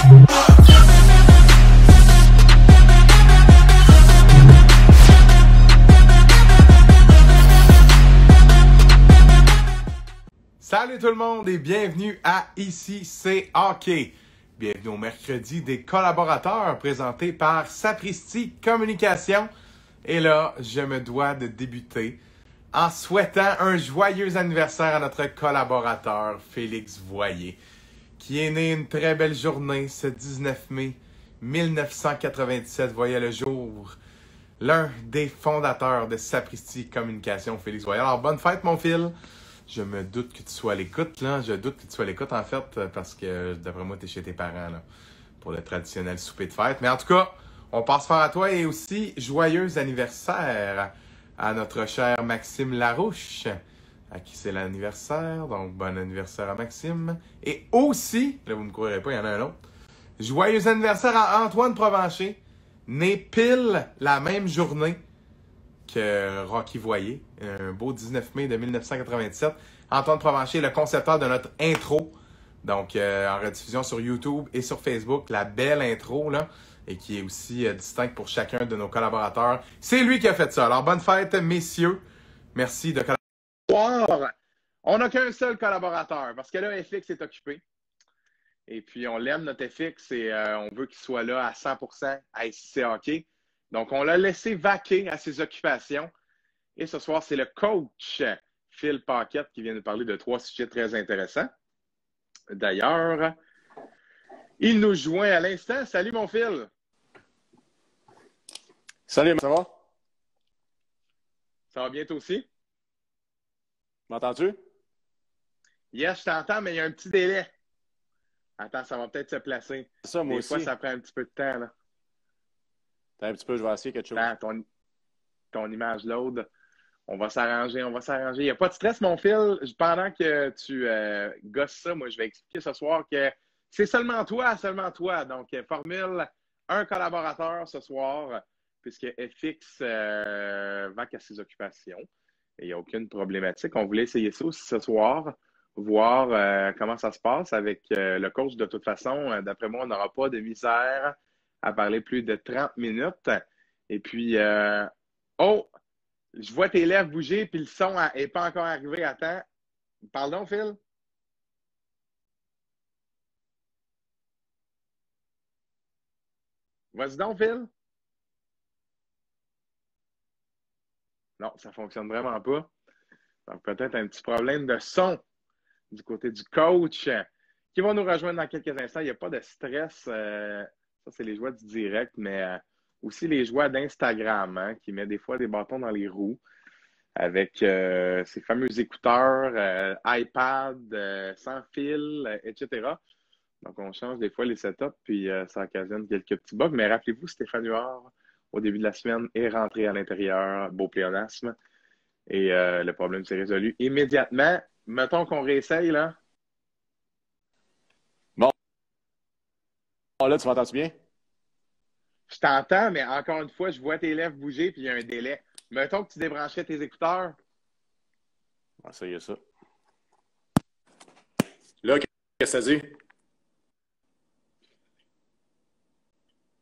Salut tout le monde et bienvenue à Ici c'est Hockey. Bienvenue au mercredi des collaborateurs présenté par Sapristi Communication. Et là, je me dois de débuter en souhaitant un joyeux anniversaire à notre collaborateur Félix Voyer, qui est né une très belle journée ce 19 mai 1997, voyait le jour. L'un des fondateurs de Sapristi Communication, Félix Voyer. Alors, bonne fête mon Phil! Je me doute que tu sois à l'écoute, là. Je doute que tu sois à l'écoute, en fait, parce que, d'après moi, tu es chez tes parents, là, pour le traditionnel souper de fête. Mais en tout cas, on passe fort à toi et aussi, joyeux anniversaire à notre cher Maxime Larouche, à qui c'est l'anniversaire. Donc, bon anniversaire à Maxime. Et aussi, là, vous ne me croirez pas, il y en a un autre. Joyeux anniversaire à Antoine Provencher, né pile la même journée que Rocky Voyer, un beau 19 mai de 1997. Antoine Provencher, le concepteur de notre intro, donc en rediffusion sur YouTube et sur Facebook, la belle intro, là, et qui est aussi distincte pour chacun de nos collaborateurs. C'est lui qui a fait ça. Alors, bonne fête, messieurs. Merci de collaborer. On n'a qu'un seul collaborateur, parce que là, FX est occupé. Et puis, on l'aime, notre FX, et on veut qu'il soit là à 100% à ICC Hockey. Donc, on l'a laissé vaquer à ses occupations. Et ce soir, c'est le coach Phil Paquette qui vient nous parler de 3 sujets très intéressants. D'ailleurs, il nous joint à l'instant. Salut, mon Phil! Salut, ça va? Ça va bien toi aussi? M'entends-tu? Yes, je t'entends, mais il y a un petit délai. Attends, ça va peut-être se placer. Ça, moi Des aussi. fois, ça prend un petit peu de temps, là. Attends un petit peu, je vais essayer quelque chose. Attends, ton image load. On va s'arranger, on va s'arranger. Il n'y a pas de stress, mon Phil. Pendant que tu gosses ça, moi, je vais expliquer ce soir que c'est seulement toi, seulement toi. Donc, formule un collaborateur ce soir, puisque FX vaque à ses occupations. Et il n'y a aucune problématique. On voulait essayer ça aussi ce soir, voir comment ça se passe avec le coach. De toute façon, d'après moi, on n'aura pas de misère à parler plus de 30 minutes. Et puis, oh! Je vois tes lèvres bouger, puis le son n'est pas encore arrivé. Attends. Pardon, Phil? Vas-y donc, Phil. Non, ça ne fonctionne vraiment pas. Donc, peut-être un petit problème de son du côté du coach qui va nous rejoindre dans quelques instants. Il n'y a pas de stress. Ça, c'est les joies du direct, mais aussi les joies d'Instagram, hein, qui met des fois des bâtons dans les roues avec ces fameux écouteurs, iPad, sans fil, etc. Donc, on change des fois les setups, puis ça occasionne quelques petits bugs. Mais rappelez-vous, Stéphane Huard, au début de la semaine, est rentré à l'intérieur, beau pléonasme, et le problème s'est résolu immédiatement. Mettons qu'on réessaye, là. Bon, là, tu m'entends-tu bien? Je t'entends, mais encore une fois, je vois tes lèvres bouger, puis il y a un délai. Mettons que tu débrancherais tes écouteurs. On va essayer ça. Là, qu'est-ce que ça dit?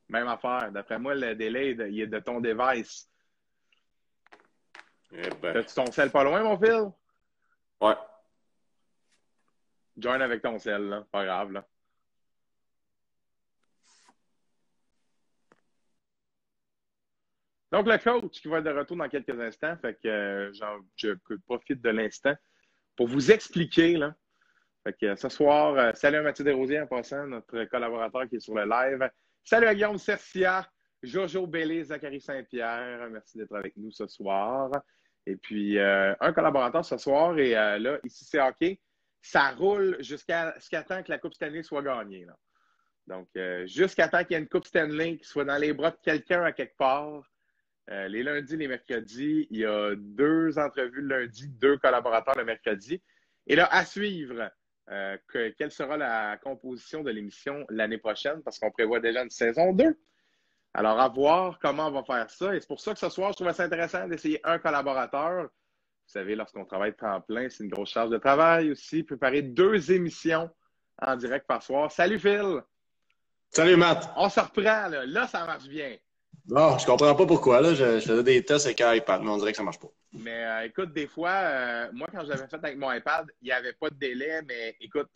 Même affaire. D'après moi, le délai, il est de ton device. Eh ben. T'as-tu ton sel pas loin, mon Phil? Ouais. Join avec ton sel, là. Pas grave, là. Donc, le coach qui va être de retour dans quelques instants, fait que je profite de l'instant pour vous expliquer, là. Fait que ce soir, salut à Mathieu Desrosiers en passant, notre collaborateur qui est sur le live. Salut à Guillaume Cercia, Jojo Bellé, Zachary Saint-Pierre. Merci d'être avec nous ce soir. Et puis, un collaborateur ce soir, et là, ici c'est hockey. Ça roule jusqu'à temps que la Coupe Stanley soit gagnée, là. Donc, jusqu'à temps qu'il y ait une Coupe Stanley qui soit dans les bras de quelqu'un à quelque part. Les lundis, les mercredis, il y a 2 entrevues le lundi, 2 collaborateurs le mercredi. Et là, à suivre, quelle sera la composition de l'émission l'année prochaine, parce qu'on prévoit déjà une saison 2. Alors, à voir comment on va faire ça. Et c'est pour ça que ce soir, je trouvais ça intéressant d'essayer un collaborateur. Vous savez, lorsqu'on travaille temps plein, c'est une grosse charge de travail aussi. Préparer 2 émissions en direct par soir. Salut Phil! Salut, Matt. On se reprend, là. Là, ça marche bien. Non, je comprends pas pourquoi. Là, je faisais des tests avec un iPad, mais on dirait que ça marche pas. Mais écoute, des fois, moi, quand j'avais fait avec mon iPad, il n'y avait pas de délai, mais écoute,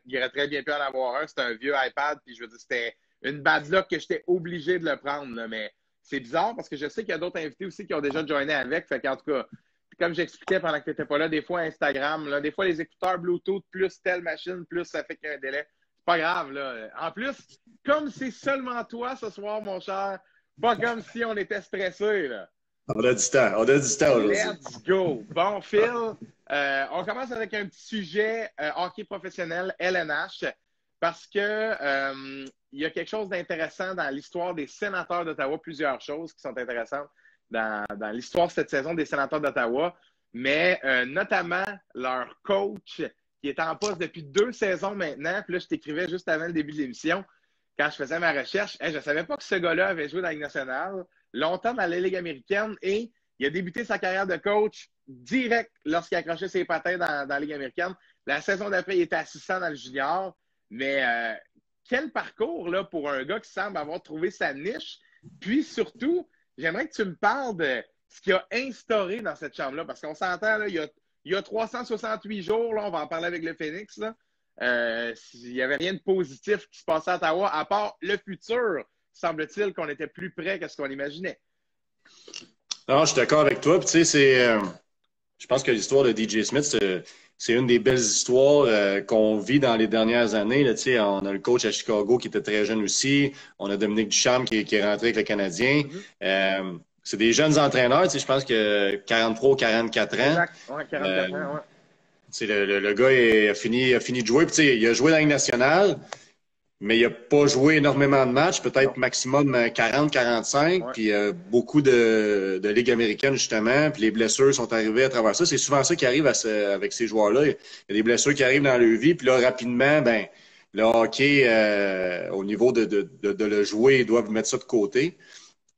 il aurait très bien pu en avoir un. C'était un vieux iPad, puis je veux dire, c'était une bad luck que j'étais obligé de le prendre, là. Mais c'est bizarre parce que je sais qu'il y a d'autres invités aussi qui ont déjà joiné avec. Fait qu'en tout cas, comme j'expliquais pendant que tu n'étais pas là, des fois Instagram, là, des fois les écouteurs Bluetooth plus telle machine, plus ça fait qu'il y a un délai. C'est pas grave, là. En plus, comme c'est seulement toi ce soir, mon cher, pas comme si on était stressé, là. On a du temps. On a du temps aujourd'hui. Let's go. Bon, Phil, on commence avec un petit sujet hockey professionnel, LNH, parce que il y a quelque chose d'intéressant dans l'histoire des sénateurs d'Ottawa, plusieurs choses qui sont intéressantes dans l'histoire de cette saison des sénateurs d'Ottawa, mais notamment leur coach qui est en poste depuis 2 saisons maintenant. Puis là, je t'écrivais juste avant le début de l'émission, quand je faisais ma recherche, je ne savais pas que ce gars-là avait joué dans la Ligue nationale, longtemps dans la Ligue américaine, et il a débuté sa carrière de coach direct lorsqu'il a accroché ses patins dans la Ligue américaine. La saison d'après, il était assistant dans le junior. Mais quel parcours là, pour un gars qui semble avoir trouvé sa niche. Puis surtout, j'aimerais que tu me parles de ce qu'il a instauré dans cette chambre-là, parce qu'on s'entend, là, il y a 368 jours, là, on va en parler avec le Phoenix, là. Il n'y avait rien de positif qui se passait à Ottawa, à part le futur, semble-t-il qu'on était plus près que ce qu'on imaginait. Non, je suis d'accord avec toi. Puis, tu sais, je pense que l'histoire de DJ Smith, c'est une des belles histoires qu'on vit dans les dernières années. Là, tu sais, on a le coach à Chicago qui était très jeune aussi. On a Dominique Ducharme qui est rentré avec le Canadien. C'est des jeunes entraîneurs. Tu sais, je pense que 43 ou 44 ans. Exact. Ouais, 44 ans, ouais. Le gars a fini de jouer. Puis, tu sais, il a joué dans la Ligue nationale, mais il n'a pas joué énormément de matchs, peut-être maximum 40-45. Ouais. Puis beaucoup de Ligue américaine, justement. Puis les blessures sont arrivées à travers ça. C'est souvent ça qui arrive avec ces joueurs-là. Il y a des blessures qui arrivent dans leur vie. Puis là, rapidement, ben le hockey, au niveau de le jouer, ils doivent mettre ça de côté.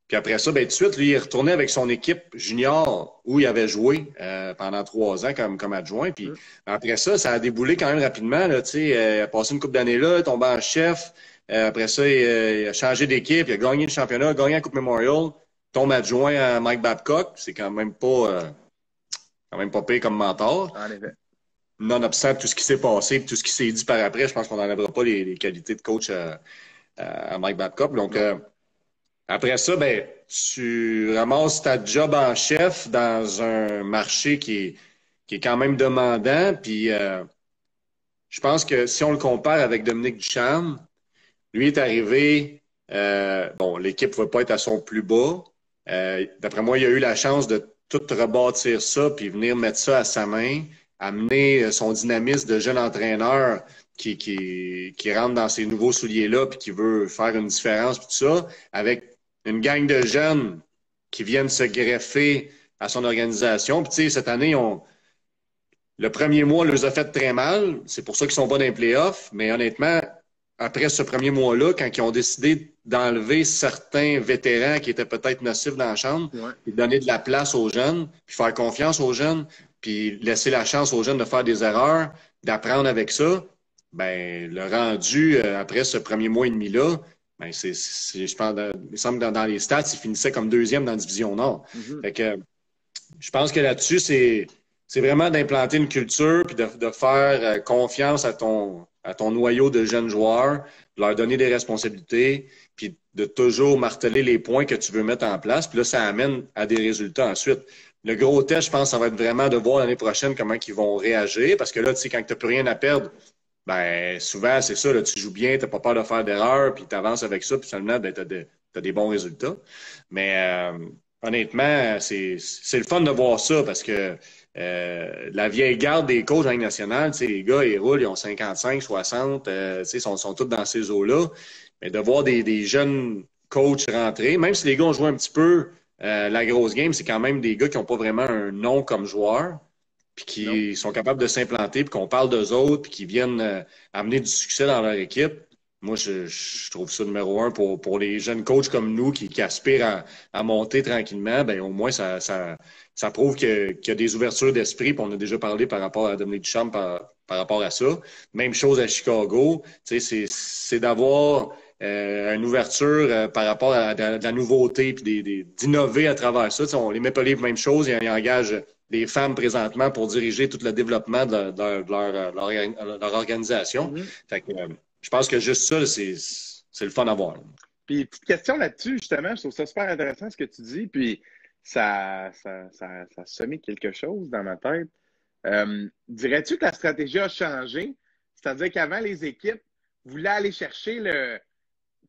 Puis après ça, ben, tout de suite, lui, il est retourné avec son équipe junior où il avait joué pendant 3 ans comme adjoint. Puis après ça, ça a déboulé quand même rapidement. Là, il a passé une couple d'années là, tombé en chef. Après ça, il a changé d'équipe, il a gagné le championnat, gagné la Coupe Memorial, tombe adjoint à Mike Babcock. C'est quand même pas pire comme mentor. En effet. Nonobstant tout ce qui s'est passé et tout ce qui s'est dit par après, je pense qu'on n'enlèvera pas les qualités de coach à Mike Babcock. Donc, après ça, ben, tu ramasses ta job en chef dans un marché qui est quand même demandant. Puis, je pense que si on le compare avec Dominique Ducharme, lui est arrivé, bon, l'équipe ne va pas être à son plus bas. D'après moi, il a eu la chance de tout rebâtir ça puis venir mettre ça à sa main, amener son dynamisme de jeune entraîneur qui rentre dans ces nouveaux souliers-là puis qui veut faire une différence puis tout ça, avec une gang de jeunes qui viennent se greffer à son organisation. Puis, tu sais, cette année, le premier mois, on les a fait très mal. C'est pour ça qu'ils sont pas dans les playoffs. Mais honnêtement, après ce premier mois-là, quand ils ont décidé d'enlever certains vétérans qui étaient peut-être nocifs dans la chambre, puis donner de la place aux jeunes, puis faire confiance aux jeunes, puis laisser la chance aux jeunes de faire des erreurs, d'apprendre avec ça, ben le rendu après ce premier mois et demi-là, ben je pense, il me semble que dans les stats, il finissait comme 2e dans la division Nord. Fait que je pense que là-dessus, c'est vraiment d'implanter une culture puis de faire confiance à ton noyau de jeunes joueurs, de leur donner des responsabilités, puis de toujours marteler les points que tu veux mettre en place. Puis là, ça amène à des résultats ensuite. Le gros test, je pense, ça va être vraiment de voir l'année prochaine comment ils vont réagir. Parce que là, tu sais, quand tu n'as plus rien à perdre, ben souvent, c'est ça, là, tu joues bien, tu n'as pas peur de faire d'erreurs, puis tu avances avec ça, puis finalement, ben, tu as des bons résultats. Mais honnêtement, c'est le fun de voir ça parce que la vieille garde des coachs en Ligue nationale, les gars, ils roulent, ils ont 55, 60, ils sont tous dans ces eaux-là. Mais de voir des jeunes coachs rentrer, même si les gars ont joué un petit peu la grosse game, c'est quand même des gars qui n'ont pas vraiment un nom comme joueur, puis qui sont capables de s'implanter, puis qu'on parle d'eux autres, puis qui viennent amener du succès dans leur équipe. Moi, je trouve ça numéro 1 pour les jeunes coachs comme nous qui aspirent à monter tranquillement. Ben au moins, ça prouve qu'il y a des ouvertures d'esprit. Puis on a déjà parlé par rapport à Dominique Ducharme par rapport à ça. Même chose à Chicago. C'est d'avoir une ouverture par rapport à de la nouveauté puis d'innover à travers ça. T'sais, les Maple Leafs, même chose, ils engagent des femmes présentement pour diriger tout le développement de leur organisation. Fait que, je pense que juste ça, c'est le fun à voir. Puis, petite question là-dessus, justement, je trouve ça super intéressant ce que tu dis, puis ça a semé quelque chose dans ma tête. Dirais-tu que la stratégie a changé? C'est-à-dire qu'avant, les équipes voulaient aller chercher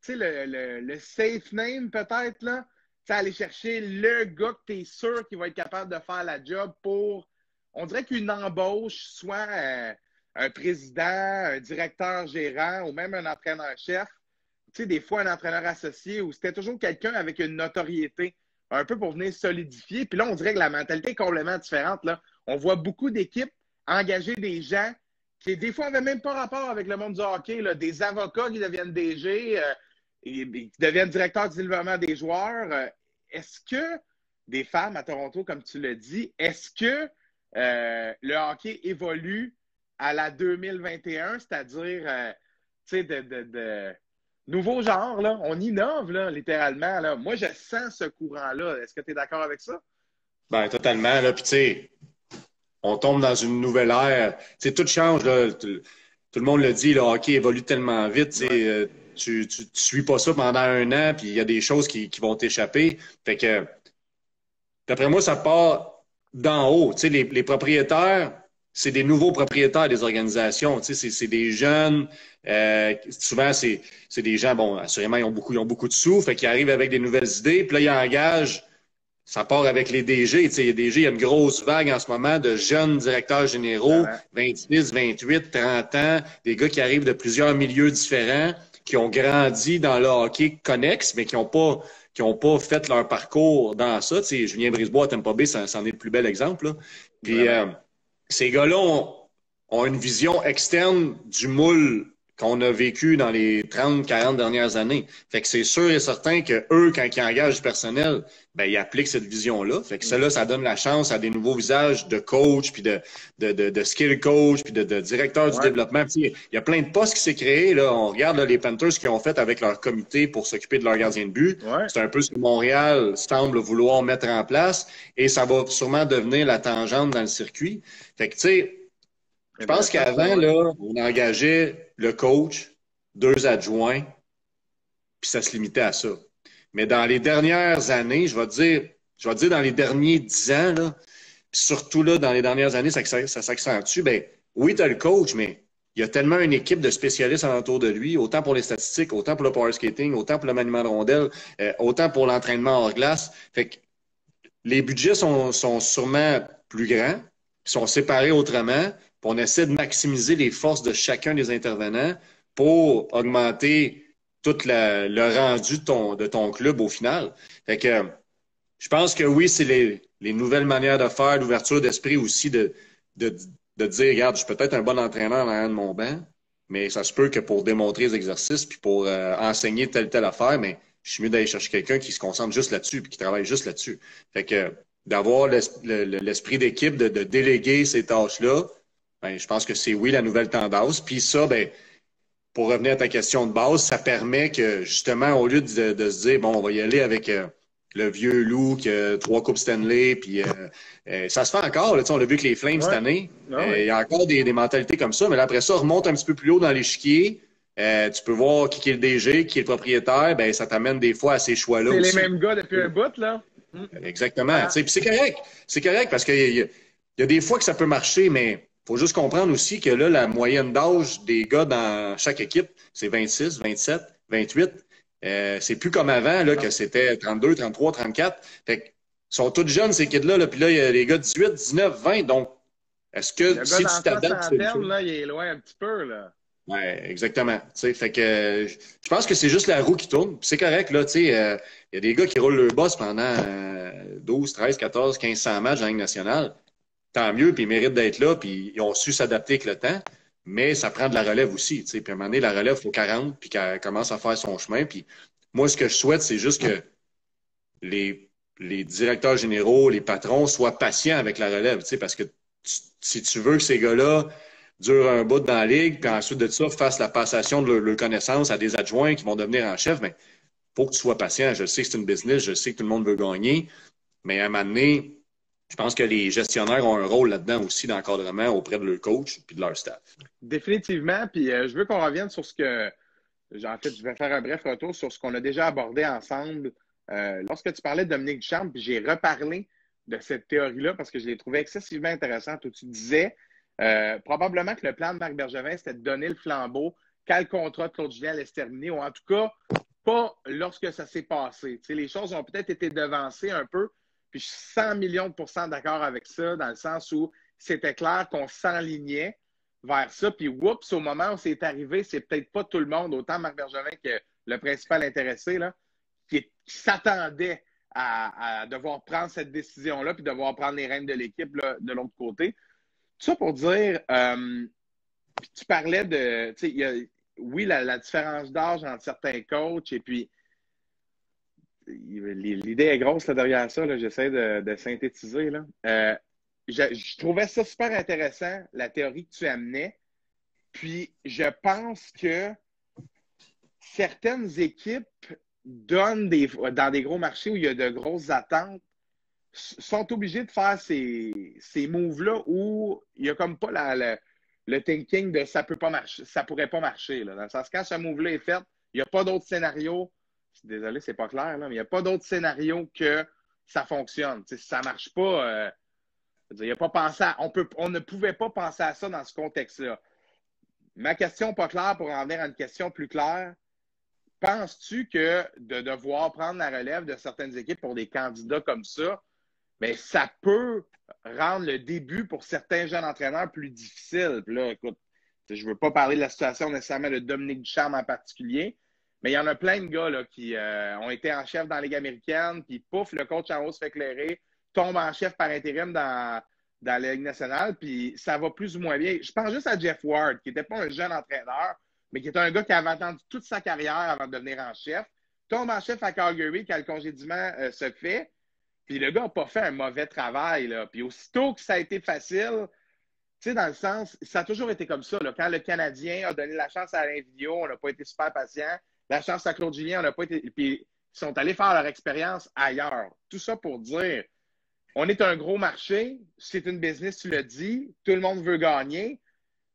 le safe name, peut-être, là. Aller chercher le gars que tu es sûr qu'il va être capable de faire la job pour, on dirait qu'une embauche, soit un président, un directeur gérant ou même un entraîneur-chef, des fois un entraîneur associé, où c'était toujours quelqu'un avec une notoriété, un peu pour venir solidifier. Puis là, on dirait que la mentalité est complètement différente, là. On voit beaucoup d'équipes engager des gens qui, des fois, n'avaient même pas rapport avec le monde du hockey, là, des avocats qui deviennent DG, qui deviennent directeurs du développement des joueurs. Est-ce que des femmes à Toronto, comme tu l'as dit, est-ce que le hockey évolue à la 2021, c'est-à-dire de nouveau genre, là, on innove là, littéralement. Là. Moi, je sens ce courant-là. Est-ce que tu es d'accord avec ça? Ben, totalement. Là. Puis, tu sais, on tombe dans une nouvelle ère. Tu sais, tout change. Là. Tout le monde le dit, le hockey évolue tellement vite. Ouais. Tu suis pas ça pendant un an, puis il y a des choses qui vont t'échapper. Fait que, d'après moi, ça part d'en haut. Tu sais, les propriétaires, c'est des nouveaux propriétaires des organisations. Tu sais, c'est des jeunes. Souvent, c'est des gens, bon, assurément, ils ont beaucoup de sous, fait qu'ils arrivent avec des nouvelles idées, puis là, ils engagent. Ça part avec les DG. Tu sais, les DG, il y a une grosse vague en ce moment de jeunes directeurs généraux, 26, 28, 30 ans, des gars qui arrivent de plusieurs milieux différents, qui ont grandi dans le hockey connexe, mais qui n'ont pas fait leur parcours dans ça. Tu sais, Julien Brisebois à Tampa Bay, c'en est le plus bel exemple. Là. Puis ces gars-là ont une vision externe du moule qu'on a vécu dans les 30, 40 dernières années. Fait que c'est sûr et certain que eux, quand ils engagent du personnel, ben, ils appliquent cette vision-là. Fait que ça donne la chance à des nouveaux visages de coach, puis de skill coach, puis de directeur du développement. Puis, il y a plein de postes qui s'est créé. Là. On regarde là, les Panthers qui ont fait avec leur comité pour s'occuper de leur gardien de but. Ouais. C'est un peu ce que Montréal semble vouloir mettre en place. Et ça va sûrement devenir la tangente dans le circuit. Fait que, tu sais, je pense qu'avant, là, on engageait le coach, 2 adjoints, puis ça se limitait à ça. Mais dans les dernières années, je vais dire dans les derniers 10 ans, là, surtout là, dans les dernières années, ça s'accentue. Ben, oui, tu as le coach, mais il y a tellement une équipe de spécialistes alentour de lui, autant pour les statistiques, autant pour le power skating, autant pour le maniement de rondelles, autant pour l'entraînement hors glace. Fait que les budgets sont sûrement plus grands, sont séparés autrement. On essaie de maximiser les forces de chacun des intervenants pour augmenter tout le rendu de ton club au final. Fait que je pense que oui, c'est les nouvelles manières de faire, l'ouverture d'esprit aussi de dire, regarde, je suis peut-être un bon entraîneur en arrière de mon banc, mais ça se peut que pour démontrer les exercices puis pour enseigner telle affaire, mais je suis mieux d'aller chercher quelqu'un qui se concentre juste là-dessus puis qui travaille juste là-dessus. Fait que d'avoir l'esprit d'équipe, de déléguer ces tâches-là, ben, je pense que c'est oui la nouvelle tendance. Puis ça, ben, pour revenir à ta question de base, ça permet que justement, au lieu de se dire, bon, on va y aller avec le vieux loup qui a 3 coupes Stanley, puis ça se fait encore. Là, on l'a vu avec les Flames cette année. Il y a encore des mentalités comme ça, mais là, après ça, remonte un petit peu plus haut dans l'échiquier. Tu peux voir qui est le DG, qui est le propriétaire. Ben, ça t'amène des fois à ces choix-là aussi. C'est les mêmes gars depuis un bout, là. Exactement. Puis c'est correct. C'est correct parce qu'il y a des fois que ça peut marcher, mais faut juste comprendre aussi que là, la moyenne d'âge des gars dans chaque équipe, c'est 26, 27, 28. C'est plus comme avant, là, que c'était 32, 33, 34. Fait que, sont tous jeunes, ces kids-là. Là, puis là, il y a les gars de 18, 19, 20. Donc, est-ce que si tu t'adaptes... là, il est loin un petit peu, là. Oui, exactement. Fait que je pense que c'est juste la roue qui tourne. C'est correct, là. Il y a des gars qui roulent leur boss pendant 12, 13, 14, 1500 matchs dans la Ligue nationale. Tant mieux, puis ils méritent d'être là, puis ils ont su s'adapter avec le temps, mais ça prend de la relève aussi. Puis à un moment donné, la relève, il faut 40, puis qu'elle commence à faire son chemin. Puis moi, ce que je souhaite, c'est juste que les directeurs généraux, les patrons soient patients avec la relève, parce que si tu veux que ces gars-là durent un bout dans la ligue, puis ensuite de ça, fassent la passation de leur connaissance à des adjoints qui vont devenir en chef, mais faut que tu sois patient. Je sais que c'est une business, je sais que tout le monde veut gagner, mais à un moment donné, je pense que les gestionnaires ont un rôle là-dedans aussi d'encadrement auprès de leur coach et de leur staff. Définitivement. Puis je veux qu'on revienne sur ce que. En fait, je vais faire un bref retour sur ce qu'on a déjà abordé ensemble. Lorsque tu parlais de Dominique Ducharme, puis j'ai reparlé de cette théorie-là parce que je l'ai trouvée excessivement intéressante où tu disais probablement que le plan de Marc Bergevin, c'était de donner le flambeau quand le contrat de Claude Julien allait se terminer, ou en tout cas, pas lorsque ça s'est passé. Tu sais, les choses ont peut-être été devancées un peu, puis je suis 100 millions de pourcents d'accord avec ça, dans le sens où c'était clair qu'on s'enlignait vers ça, puis oups, au moment où c'est arrivé, c'est peut-être pas tout le monde, autant Marc Bergevin que le principal intéressé, là, qui s'attendait à devoir prendre cette décision-là, puis devoir prendre les rênes de l'équipe là, de l'autre côté. Tout ça pour dire, tu parlais de, tu sais, oui, la différence d'âge entre certains coachs, et puis l'idée est grosse là, derrière ça, là, j'essaie de synthétiser. Là. Je trouvais ça super intéressant, la théorie que tu amenais, puis je pense que certaines équipes donnent dans des gros marchés où il y a de grosses attentes, sont obligés de faire ces moves-là où il n'y a comme pas le thinking de ça peut pas marcher, ça pourrait pas marcher. Là. Dans le sens, quand ce move-là est fait, il n'y a pas d'autre scénario. Désolé, c'est pas clair, là, mais il n'y a pas d'autre scénario que ça fonctionne. T'sais, si ça ne marche pas, il y a pas pensé on ne pouvait pas penser à ça dans ce contexte-là. Ma question pas claire pour en venir à une question plus claire. Penses-tu que de devoir prendre la relève de certaines équipes pour des candidats comme ça, bien, ça peut rendre le début pour certains jeunes entraîneurs plus difficile? Puis là, écoute, je ne veux pas parler de la situation nécessairement de Dominique Ducharme en particulier, mais il y en a plein de gars là, qui ont été en chef dans la Ligue américaine, puis pouf, le coach en haut se fait éclairer, tombe en chef par intérim dans la Ligue nationale, puis ça va plus ou moins bien. Je pense juste à Jeff Ward, qui n'était pas un jeune entraîneur, mais qui est un gars qui avait attendu toute sa carrière avant de devenir en chef. Tombe en chef à Calgary quand le congédiement se fait. Puis le gars n'a pas fait un mauvais travail. Là. Puis aussitôt que ça a été facile, tu sais, dans le sens, ça a toujours été comme ça. Là. Quand le Canadien a donné la chance à Alain Vigneault, on n'a pas été super patient. La chance à Claude Julien, on n'a pas été. Puis ils sont allés faire leur expérience ailleurs. Tout ça pour dire, on est un gros marché, c'est une business, tu l'as dit, tout le monde veut gagner,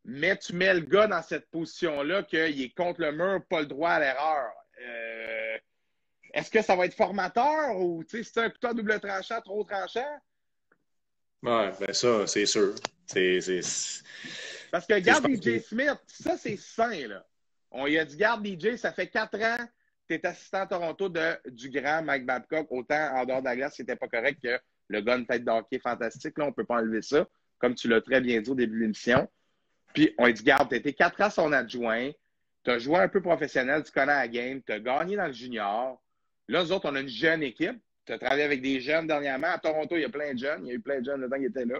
mais tu mets le gars dans cette position-là qu'il est contre le mur, pas le droit à l'erreur. Est-ce que ça va être formateur ou c'est un couteau à double tranchant, trop tranchant? Ouais, ben ça, c'est sûr. Parce que garde DJ Smith, ça c'est sain, là. On lui a dit, garde DJ, ça fait 4 ans que tu es assistant à Toronto du grand Mike Babcock, autant en dehors de la glace, c'était pas correct que le gars a une tête de hockey fantastique, là, on peut pas enlever ça, comme tu l'as très bien dit au début de l'émission. Puis on lui dit, garde, tu as été 4 ans son adjoint, tu as joué un peu professionnel, tu connais la game, tu as gagné dans le junior. Là, nous autres, on a une jeune équipe. Tu as travaillé avec des jeunes dernièrement. À Toronto, il y a plein de jeunes. Il y a eu plein de jeunes le temps qu'ils étaient là.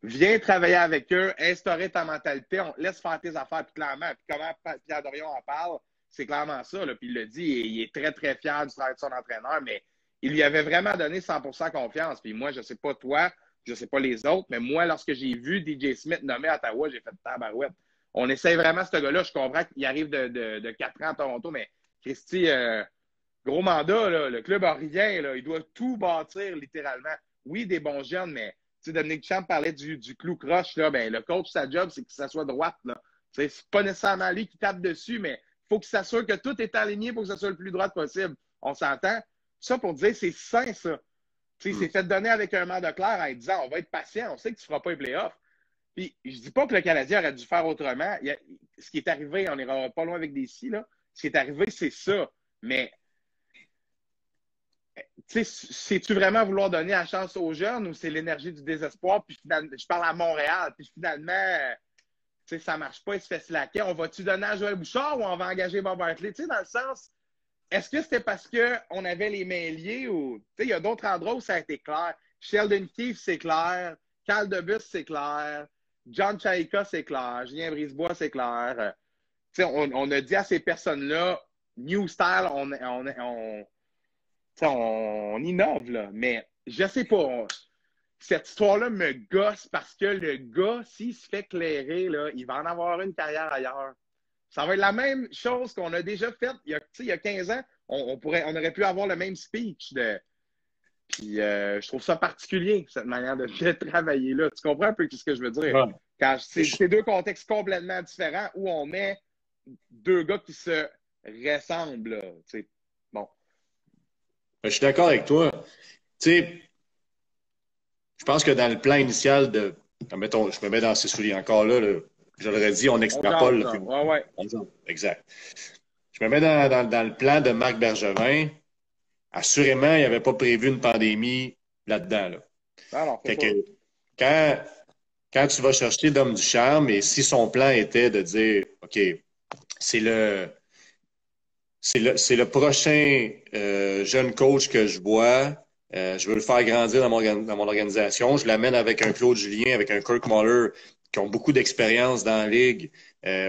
Viens travailler avec eux, instaurer ta mentalité. On laisse faire tes affaires. Puis clairement, puis comment Pierre Dorion en parle, c'est clairement ça. Là. Puis il le dit, il est très, très fier du travail de son entraîneur, mais il lui avait vraiment donné 100% confiance. Puis moi, je ne sais pas toi, je ne sais pas les autres, mais moi, lorsque j'ai vu DJ Smith nommé à Ottawa, j'ai fait tabarouette. On essaye vraiment ce gars-là. Je comprends qu'il arrive de 4 ans à Toronto, mais Christy, gros mandat, là, le club n'a rien. Là, il doit tout bâtir littéralement. Oui, des bons jeunes, mais Dominique Ducharme parlait du clou croche. Là, ben, le coach, sa job, c'est que ça soit droite. C'est pas nécessairement lui qui tape dessus, mais il faut qu'il s'assure que tout est aligné pour que ça soit le plus droit possible. On s'entend? Ça pour dire, c'est sain, ça. Il s'est fait donner avec un mandat clair en disant on va être patient, on sait que tu ne feras pas les playoffs. Puis je dis pas que le Canadien aurait dû faire autrement. Ce qui est arrivé, on n'ira pas loin avec des si, là. Ce qui est arrivé, c'est ça. Mais c'est-tu vraiment vouloir donner la chance aux jeunes ou c'est l'énergie du désespoir? Puis finalement, je parle à Montréal, puis finalement, ça ne marche pas, il se fait slacker. On va-tu donner à Joël Bouchard ou on va engager Bob Hartley? Dans le sens, est-ce que c'était parce qu'on avait les mains liées ou il y a d'autres endroits où ça a été clair? Sheldon Keefe, c'est clair. Carl Debus, c'est clair. John Chaika, c'est clair. Julien Brisebois, c'est clair. On a dit à ces personnes-là, New Style, on innove, là. Mais je sais pas. cette histoire-là me gosse parce que le gars, s'il se fait clairer, là, il va en avoir une carrière ailleurs. Ça va être la même chose qu'on a déjà faite il y a 15 ans. On aurait pu avoir le même speech. Puis je trouve ça particulier, cette manière de travailler là. Tu comprends un peu ce que je veux dire? Ouais. Quand c'est deux contextes complètement différents où on met deux gars qui se ressemblent. Là, bon. Je suis d'accord avec toi. Tu sais, je pense que dans le plan initial de. Mettons, je me mets dans ces souliers encore là, je l'aurais dit, on extrapole. Ouais. Exact. Je me mets dans le plan de Marc Bergevin. Assurément, il n'y avait pas prévu une pandémie là-dedans. Là. Alors, fait que quand tu vas chercher Dom Ducharme, et si son plan était de dire OK, c'est le prochain jeune coach que je vois. Je veux le faire grandir dans mon organisation. Je l'amène avec un Claude Julien, avec un Kirk Muller, qui ont beaucoup d'expérience dans la ligue,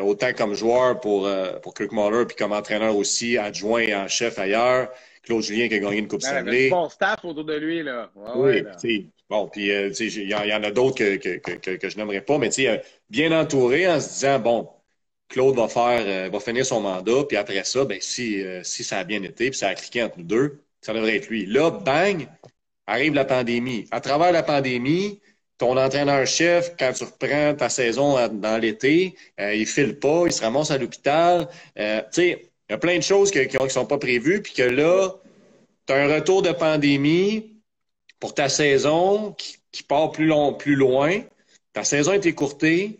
autant comme joueur pour Kirk Muller, puis comme entraîneur aussi, adjoint et en chef ailleurs. Claude Julien qui a gagné une Coupe Stanley. Il bon staff autour de lui, là. Oui, bon, puis il y en a d'autres que je n'aimerais pas, mais bien entouré en se disant, bon, Claude va finir son mandat, puis après ça, ben si ça a bien été, puis ça a cliqué entre nous deux, ça devrait être lui. Là, bang, arrive la pandémie. À travers la pandémie, ton entraîneur-chef, quand tu reprends ta saison dans l'été, il file pas, il se ramasse à l'hôpital. Il y a plein de choses qui sont pas prévues, puis que là, tu as un retour de pandémie pour ta saison qui part plus loin. Ta saison est écourtée.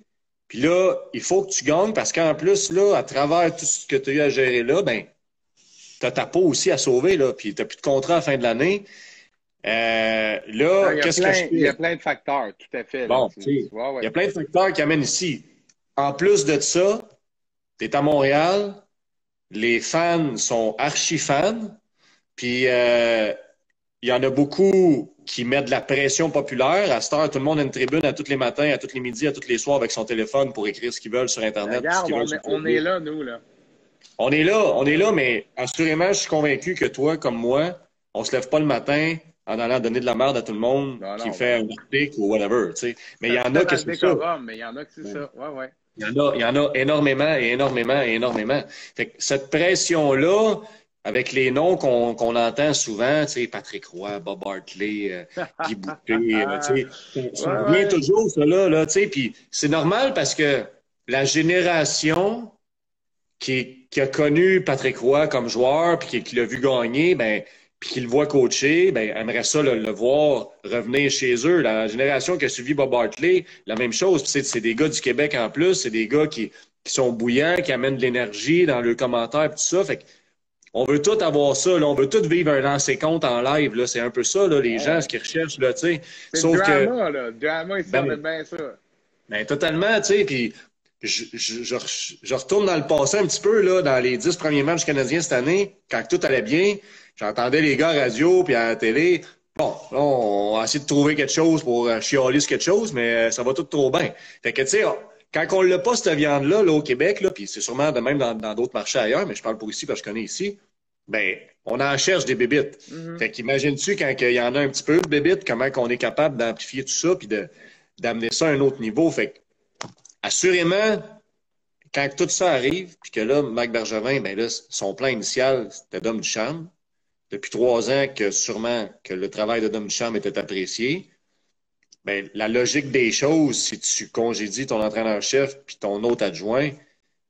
Puis là, il faut que tu gagnes parce qu'en plus, là, à travers tout ce que tu as eu à gérer là, ben, tu as ta peau aussi à sauver, là. Puis tu n'as plus de contrat à la fin de l'année. Là, qu'est-ce que je fais? Il y a plein de facteurs, tout à fait. Bon, il y a plein de facteurs qui amènent ici. En plus de ça, tu es à Montréal. Les fans sont archi-fans. Puis, il y en a beaucoup qui mettent de la pression populaire. À cette heure, tout le monde a une tribune à tous les matins, à tous les midis, à tous les soirs avec son téléphone pour écrire ce qu'ils veulent sur Internet. Regarde, on est là, nous, là. On est là, mais assurément, je suis convaincu que toi, comme moi, on se lève pas le matin en allant donner de la merde à tout le monde qui fait un article ou whatever, tu sais. Mais il y en a que c'est ça. Mais il y en a que c'est ça, ouais. Il y en a énormément. Fait que cette pression-là, avec les noms qu'on entend souvent, tu sais, Patrick Roy, Bob Hartley, Guy Boucher, tu sais, ça revient toujours, ça, là, tu sais, puis c'est normal parce que la génération qui a connu Patrick Roy comme joueur, puis qui l'a vu gagner, ben, puis qui le voit coacher, ben, aimerait ça le voir revenir chez eux. La génération qui a suivi Bob Hartley, la même chose. Puis c'est des gars du Québec en plus, c'est des gars qui sont bouillants, qui amènent de l'énergie dans leurs commentaires, tout ça. Fait que on veut tout avoir ça, là. On veut tout vivre un lancer-compte en live, là. C'est un peu ça, là, les gens, ce qu'ils recherchent, là, tu sais. Sauf le drama, là. Le drama, il servait bien ça. Ben, totalement, tu sais, puis je retourne dans le passé un petit peu, là, dans les 10 premiers matchs canadiens cette année, quand tout allait bien, j'entendais les gars à la radio puis à la télé. Bon, là, on va essayer de trouver quelque chose pour chialer sur quelque chose, mais ça va tout trop bien. Fait que, tu sais, quand on l'a pas, cette viande-là, là, au Québec, là, puis c'est sûrement de même dans d'autres marchés ailleurs, mais je parle pour ici parce que je connais ici, ben, on en cherche des bébites. Fait qu'imagine-tu quand il y en a un petit peu de bébites, comment qu'on est capable d'amplifier tout ça puis d'amener ça à un autre niveau. Fait que, assurément, quand tout ça arrive, puis que là, Marc Bergevin, ben là, son plan initial, c'était Dom Ducharme. Depuis 3 ans que sûrement que le travail de Dom Ducharme était apprécié. Ben, la logique des choses, si tu congédies ton entraîneur-chef puis ton autre adjoint,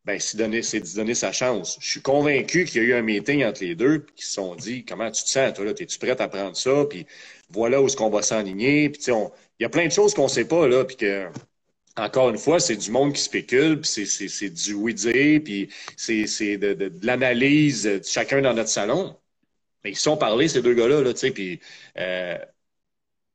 ben, c'est de donner sa chance. Je suis convaincu qu'il y a eu un meeting entre les deux puis qu'ils se sont dit, comment tu te sens, toi, là, es-tu prête à prendre ça? Puis voilà où est-ce qu'on va s'enligner. Puis, tu sais, il y a plein de choses qu'on sait pas, là, puis que, encore une fois, c'est du monde qui spécule, puis c'est du oui-dire, puis c'est de l'analyse de chacun dans notre salon. Mais ils sont parlé, ces deux gars-là, là, tu sais, puis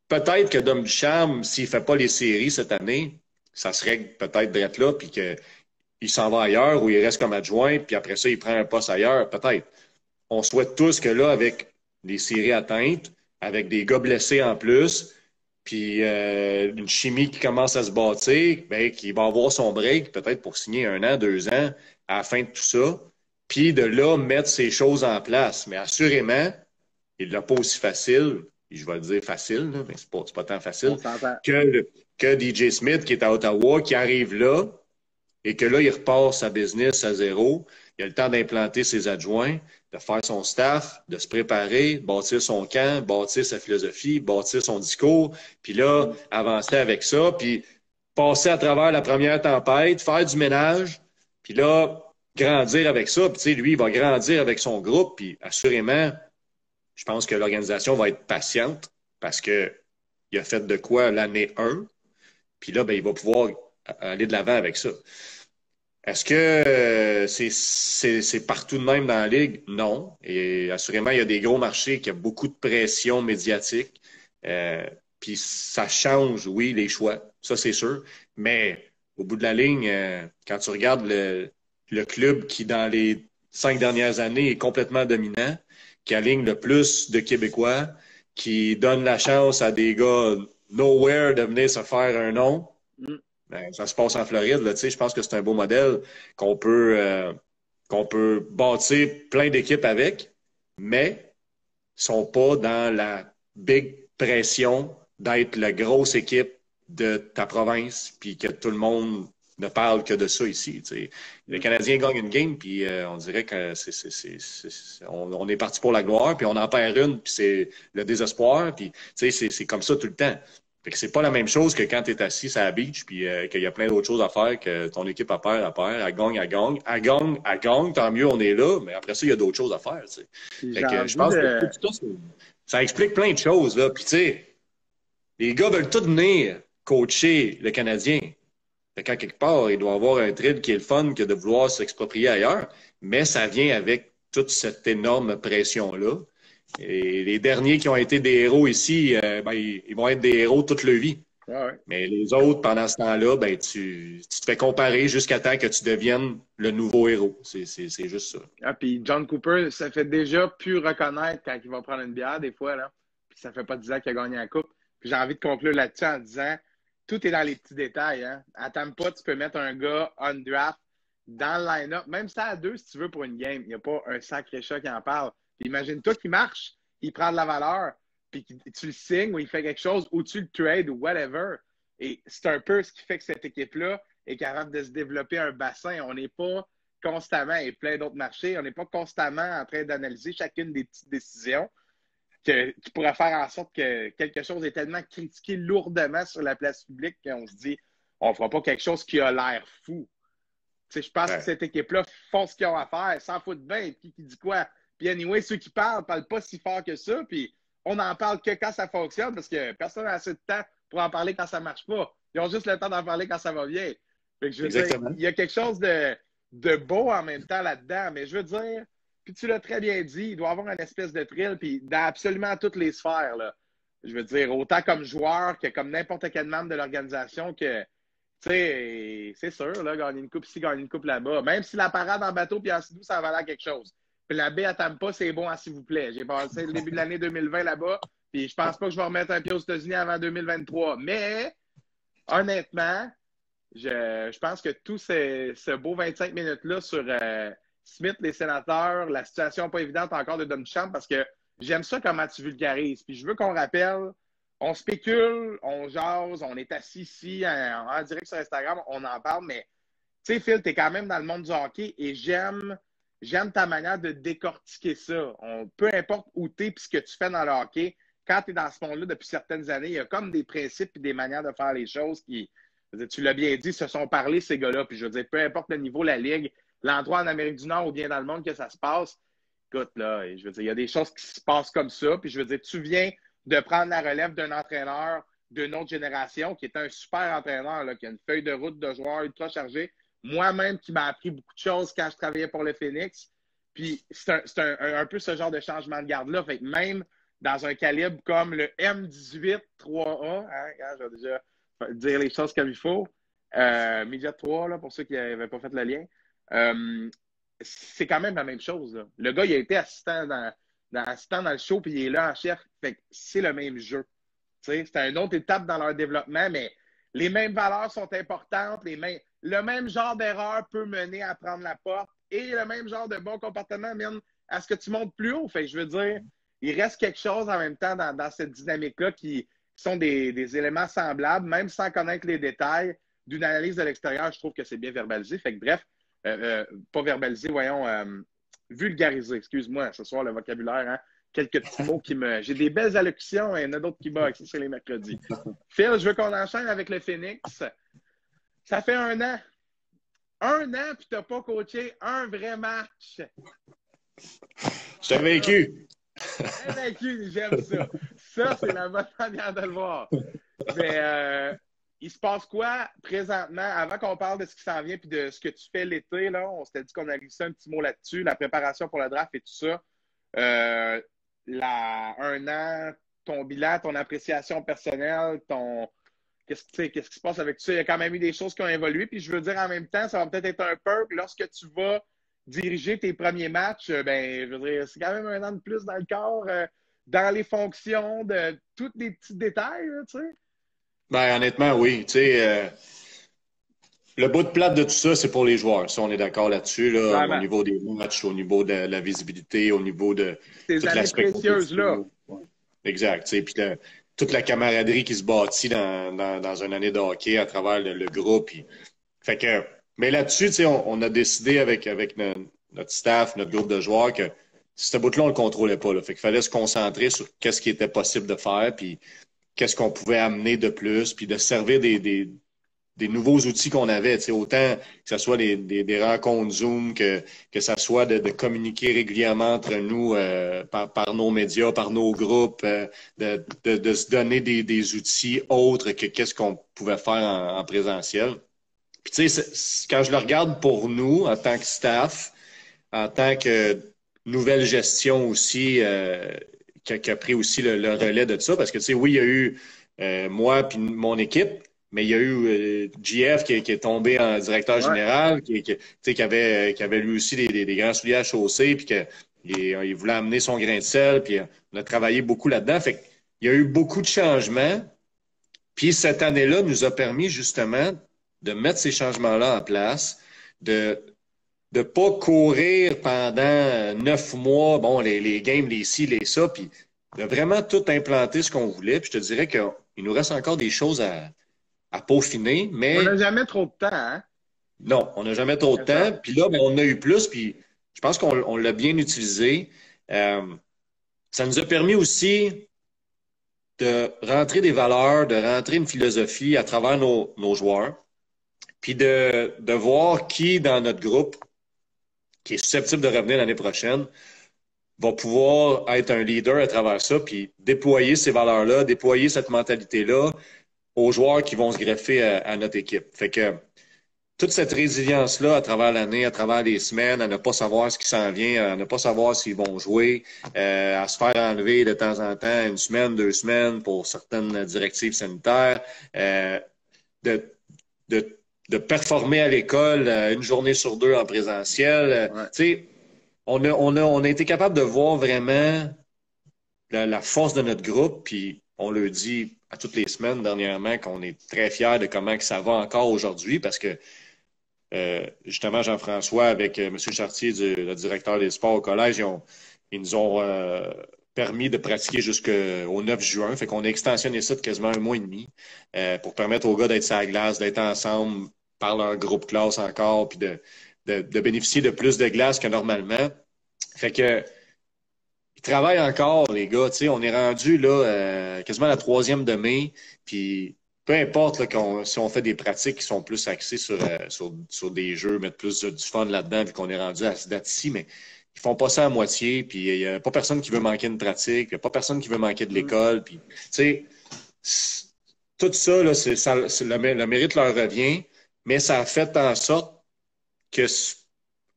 peut-être que Dom Ducharme, s'il fait pas les séries cette année, ça serait peut-être d'être là, puis qu'il s'en va ailleurs, ou il reste comme adjoint, puis après ça, il prend un poste ailleurs, peut-être. On souhaite tous que là, avec les séries atteintes, avec des gars blessés en plus, puis une chimie qui commence à se bâtir, ben, qu'il va avoir son break, peut-être pour signer 1 an, 2 ans, à la fin de tout ça, puis de là, mettre ces choses en place. Mais assurément, il l'a pas aussi facile je vais le dire facile, là, mais c'est pas tant On facile, s'entend. que DJ Smith qui est à Ottawa, qui arrive là, et que là, il repart sa business à zéro. Il a le temps d'implanter ses adjoints, de faire son staff, de se préparer, bâtir son camp, bâtir sa philosophie, bâtir son discours, puis là, avancer avec ça, puis passer à travers la première tempête, faire du ménage, puis là, grandir avec ça. Puis tu sais, lui, il va grandir avec son groupe, puis assurément, je pense que l'organisation va être patiente parce que il a fait de quoi l'année 1, puis là, ben, il va pouvoir aller de l'avant avec ça. Est-ce que c'est partout de même dans la Ligue? Non. Et assurément, il y a des gros marchés qui ont beaucoup de pression médiatique. Puis ça change, oui, les choix. Ça, c'est sûr. Mais au bout de la ligne, quand tu regardes le club qui, dans les 5 dernières années, est complètement dominant, qui aligne le plus de Québécois, qui donne la chance à des gars nowhere de venir se faire un nom, ben, ça se passe en Floride. Là, je pense que c'est un beau modèle qu'on peut bâtir plein d'équipes avec, mais ils sont pas dans la big pression d'être la grosse équipe de ta province, puis que tout le monde ne parle que de ça ici. T'sais. Les Canadiens gagnent une game, puis on dirait que on est parti pour la gloire, puis on en perd une, puis c'est le désespoir, puis c'est comme ça tout le temps. Fait que c'est pas la même chose que quand tu es assis à la beach, puis qu'il y a plein d'autres choses à faire, que ton équipe a perd, elle gagne, elle gagne, tant mieux, on est là, mais après ça, il y a d'autres choses à faire. T'sais. Fait que je pense que tout ça, ça explique plein de choses. Là. Puis tu sais, les gars veulent tous venir coacher le Canadien. Fait qu'à quelque part, il doit y avoir un thrill qui est le fun que de vouloir s'exproprier ailleurs, mais ça vient avec toute cette énorme pression-là. Et les derniers qui ont été des héros ici, ben, ils vont être des héros toute leur vie. Ouais. Mais les autres, pendant ce temps-là, ben, tu te fais comparer jusqu'à temps que tu deviennes le nouveau héros. C'est juste ça. Ah, puis John Cooper, ça fait déjà plus reconnaître quand il va prendre une bière, des fois, là. Puis ça fait pas 10 ans qu'il a gagné la coupe. Puis j'ai envie de conclure là-dessus en disant tout est dans les petits détails. Hein. Attends pas, tu peux mettre un gars on draft dans le line-up, même si t'es à 2 si tu veux pour une game. Il n'y a pas un sacré chat qui en parle. Puis imagine-toi qu'il marche, il prend de la valeur, puis tu le signes ou il fait quelque chose, ou tu le trades ou whatever. Et c'est un peu ce qui fait que cette équipe-là est capable de se développer un bassin. On n'est pas constamment, et plein d'autres marchés, on n'est pas constamment en train d'analyser chacune des petites décisions qui pourrait faire en sorte que quelque chose est tellement critiqué lourdement sur la place publique qu'on se dit on ne fera pas quelque chose qui a l'air fou. T'sais, je pense que cette équipe-là font ce qu'ils ont à faire, s'en foutent bien, qui dit quoi. Puis anyway, ceux qui parlent pas si fort que ça, puis on n'en parle que quand ça fonctionne, parce que personne n'a assez de temps pour en parler quand ça ne marche pas. Ils ont juste le temps d'en parler quand ça va bien. Fait que je veux dire, il y a quelque chose de beau en même temps là-dedans, mais je veux dire, puis tu l'as très bien dit, il doit y avoir une espèce de thrill, puis dans absolument toutes les sphères, là. Je veux dire, autant comme joueur que comme n'importe quel membre de l'organisation que, tu sais, c'est sûr, là, gagner une coupe ici, gagner une coupe là-bas. Même si la parade en bateau puis en sidou, ça valait quelque chose. Puis la baie à Tampa, c'est bon, s'il vous plaît. J'ai passé le début de l'année 2020 là-bas, puis je pense pas que je vais remettre un pied aux États-Unis avant 2023. Mais, honnêtement, je pense que tout ce beau 25 minutes-là sur Smith, les sénateurs, la situation pas évidente encore de Dom Champ, parce que j'aime ça comment tu vulgarises. Puis je veux qu'on rappelle, on spécule, on jase, on est assis ici en direct sur Instagram, on en parle, mais tu sais, Phil, tu es quand même dans le monde du hockey et j'aime ta manière de décortiquer ça. Peu importe où tu es et ce que tu fais dans le hockey, quand tu es dans ce monde-là depuis certaines années, il y a comme des principes et des manières de faire les choses qui, tu l'as bien dit, se sont parlé ces gars-là. Puis je veux dire, peu importe le niveau, la ligue, l'endroit en Amérique du Nord ou bien dans le monde que ça se passe, écoute, là, je veux dire, il y a des choses qui se passent comme ça. Puis je veux dire, tu viens de prendre la relève d'un entraîneur d'une autre génération qui est un super entraîneur, là, qui a une feuille de route de joueur ultra chargée. Moi-même, qui m'a appris beaucoup de choses quand je travaillais pour le Phoenix. Puis c'est un peu ce genre de changement de garde-là. Fait que même dans un calibre comme le M18 3A, hein, je vais déjà dire les choses comme il faut, Midget 3, là, pour ceux qui n'avaient pas fait le lien, c'est quand même la même chose. Là. Le gars, il a été assistant dans le show, puis il est là en chef. Fait que c'est le même jeu. C'est une autre étape dans leur développement, mais les mêmes valeurs sont importantes. Le même genre d'erreur peut mener à prendre la porte et le même genre de bon comportement mène à ce que tu montes plus haut. Fait que je veux dire, il reste quelque chose en même temps dans cette dynamique-là qui sont des éléments semblables, même sans connaître les détails d'une analyse de l'extérieur. Je trouve que c'est bien verbalisé. Fait que bref, pas verbalisé, voyons, vulgarisé. Excuse-moi, ce soir, le vocabulaire, hein? Quelques petits mots qui me. J'ai des belles allocutions et il y en a d'autres qui boxent. C'est les mercredis. Phil, je veux qu'on enchaîne avec le Phoenix. Ça fait 1 an. 1 an, puis tu n'as pas coaché un vrai match. Je t'ai vaincu. Vaincu, j'aime ça. Ça, c'est la bonne manière de le voir. Mais il se passe quoi présentement, avant qu'on parle de ce qui s'en vient puis de ce que tu fais l'été, là, on s'était dit qu'on allait glisser un petit mot là-dessus, la préparation pour le draft et tout ça. 1 an, ton bilan, ton appréciation personnelle, qu'est-ce qui se passe avec ça? Il y a quand même eu des choses qui ont évolué. Puis je veux dire, en même temps, ça va peut-être être un perk lorsque tu vas diriger tes premiers matchs. Ben, je veux dire, c'est quand même 1 an de plus dans le corps, dans les fonctions, de tous les petits détails, là, tu sais. Ben, honnêtement, oui. Tu sais, le bout de plate de tout ça, c'est pour les joueurs. Ça, on est d'accord là-dessus, là, Vraiment. au niveau des matchs, au niveau de la visibilité, au niveau de Ces toute années l'aspect précieuses-là. Exact. Tu sais, puis toute la camaraderie qui se bâtit dans une année de hockey à travers le groupe. Puis, fait que, mais là-dessus, tu sais, on a décidé avec notre staff, notre groupe de joueurs, que ce bout-là, on le contrôlait pas. Là. Fait qu'il fallait se concentrer sur qu'est-ce qui était possible de faire, puis qu'est-ce qu'on pouvait amener de plus, puis de servir des nouveaux outils qu'on avait. Tu sais, autant que ce soit des rencontres Zoom, que ce soit de communiquer régulièrement entre nous par nos médias, par nos groupes, de se donner des outils autres que qu'est-ce qu'on pouvait faire en présentiel. Puis tu sais, quand je le regarde pour nous, en tant que staff, en tant que nouvelle gestion aussi, qui a pris aussi le relais de ça, parce que tu sais, oui, il y a eu moi puis mon équipe, mais il y a eu GF qui est tombé en directeur général, qui avait lui aussi des grands souliers à chausser, puis il voulait amener son grain de sel, puis on a travaillé beaucoup là-dedans. Fait qu'il y a eu beaucoup de changements. Puis cette année-là nous a permis justement de mettre ces changements-là en place, de pas courir pendant 9 mois, bon, les games, les ci, les ça, puis de vraiment tout implanter ce qu'on voulait. Puis je te dirais qu'il nous reste encore des choses à peaufiner, mais... On n'a jamais trop de temps, hein? Non, on n'a jamais trop de temps. Puis là, ben, on a eu plus, puis je pense qu'on l'a bien utilisé. Ça nous a permis aussi de rentrer des valeurs, de rentrer une philosophie à travers nos joueurs, puis de voir qui dans notre groupe, qui est susceptible de revenir l'année prochaine, va pouvoir être un leader à travers ça, puis déployer ces valeurs-là, déployer cette mentalité-là aux joueurs qui vont se greffer à notre équipe. Fait que toute cette résilience-là à travers l'année, à travers les semaines, à ne pas savoir ce qui s'en vient, à ne pas savoir s'ils vont jouer, à se faire enlever de temps en temps 1 semaine, 2 semaines pour certaines directives sanitaires, de performer à l'école 1 journée sur 2 en présentiel. Ouais. Tu sais, on a été capable de voir vraiment la force de notre groupe, puis on le dit à toutes les semaines dernièrement qu'on est très fiers de comment que ça va encore aujourd'hui, parce que justement, Jean-François, avec M. Chartier, le directeur des sports au collège, ils nous ont permis de pratiquer jusqu'au 9 juin. Fait qu'on a extensionné ça de quasiment 1 mois et demi pour permettre aux gars d'être sur la glace, d'être ensemble par leur groupe classe encore, puis de bénéficier de plus de glace que normalement. Fait que ils travaillent encore, les gars. Tu sais, on est rendu là quasiment à la 3e de mai, puis peu importe là, si on fait des pratiques qui sont plus axées sur des jeux, mettre plus du fun là-dedans, vu qu'on est rendu à cette date-ci, mais ils font pas ça à moitié, puis il n'y a pas personne qui veut manquer une pratique, il n'y a pas personne qui veut manquer de l'école, puis tu sais, tout ça, là, le mérite leur revient, mais ça a fait en sorte que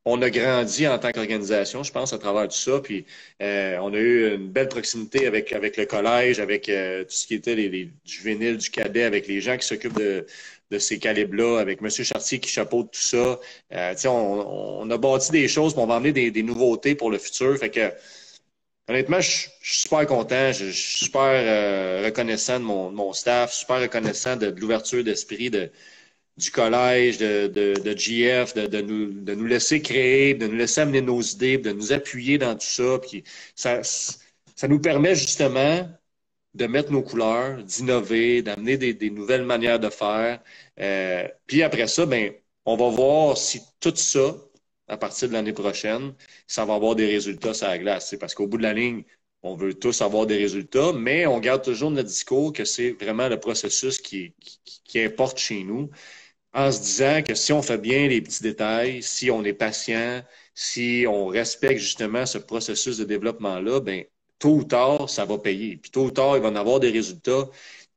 on a grandi en tant qu'organisation, je pense, à travers tout ça. Puis on a eu une belle proximité avec le collège, avec tout ce qui était du juvénile, du cadet, avec les gens qui s'occupent de ces calibres-là, avec M. Chartier qui chapeaute tout ça. On a bâti des choses, puis on va emmener des nouveautés pour le futur. Fait que honnêtement, je suis super content, je suis super reconnaissant de mon staff, super reconnaissant de l'ouverture d'esprit du collège, de GF, de nous laisser créer, de nous laisser amener nos idées, de nous appuyer dans tout ça. Puis ça ça nous permet justement de mettre nos couleurs, d'innover, d'amener des nouvelles manières de faire. Puis après ça, ben, on va voir si tout ça, à partir de l'année prochaine, ça va avoir des résultats sur la glace. C'est parce qu'au bout de la ligne, on veut tous avoir des résultats, mais on garde toujours notre discours que c'est vraiment le processus qui importe chez nous, en se disant que si on fait bien les petits détails, si on est patient, si on respecte justement ce processus de développement-là, ben tôt ou tard, ça va payer. Puis tôt ou tard, il va en avoir des résultats,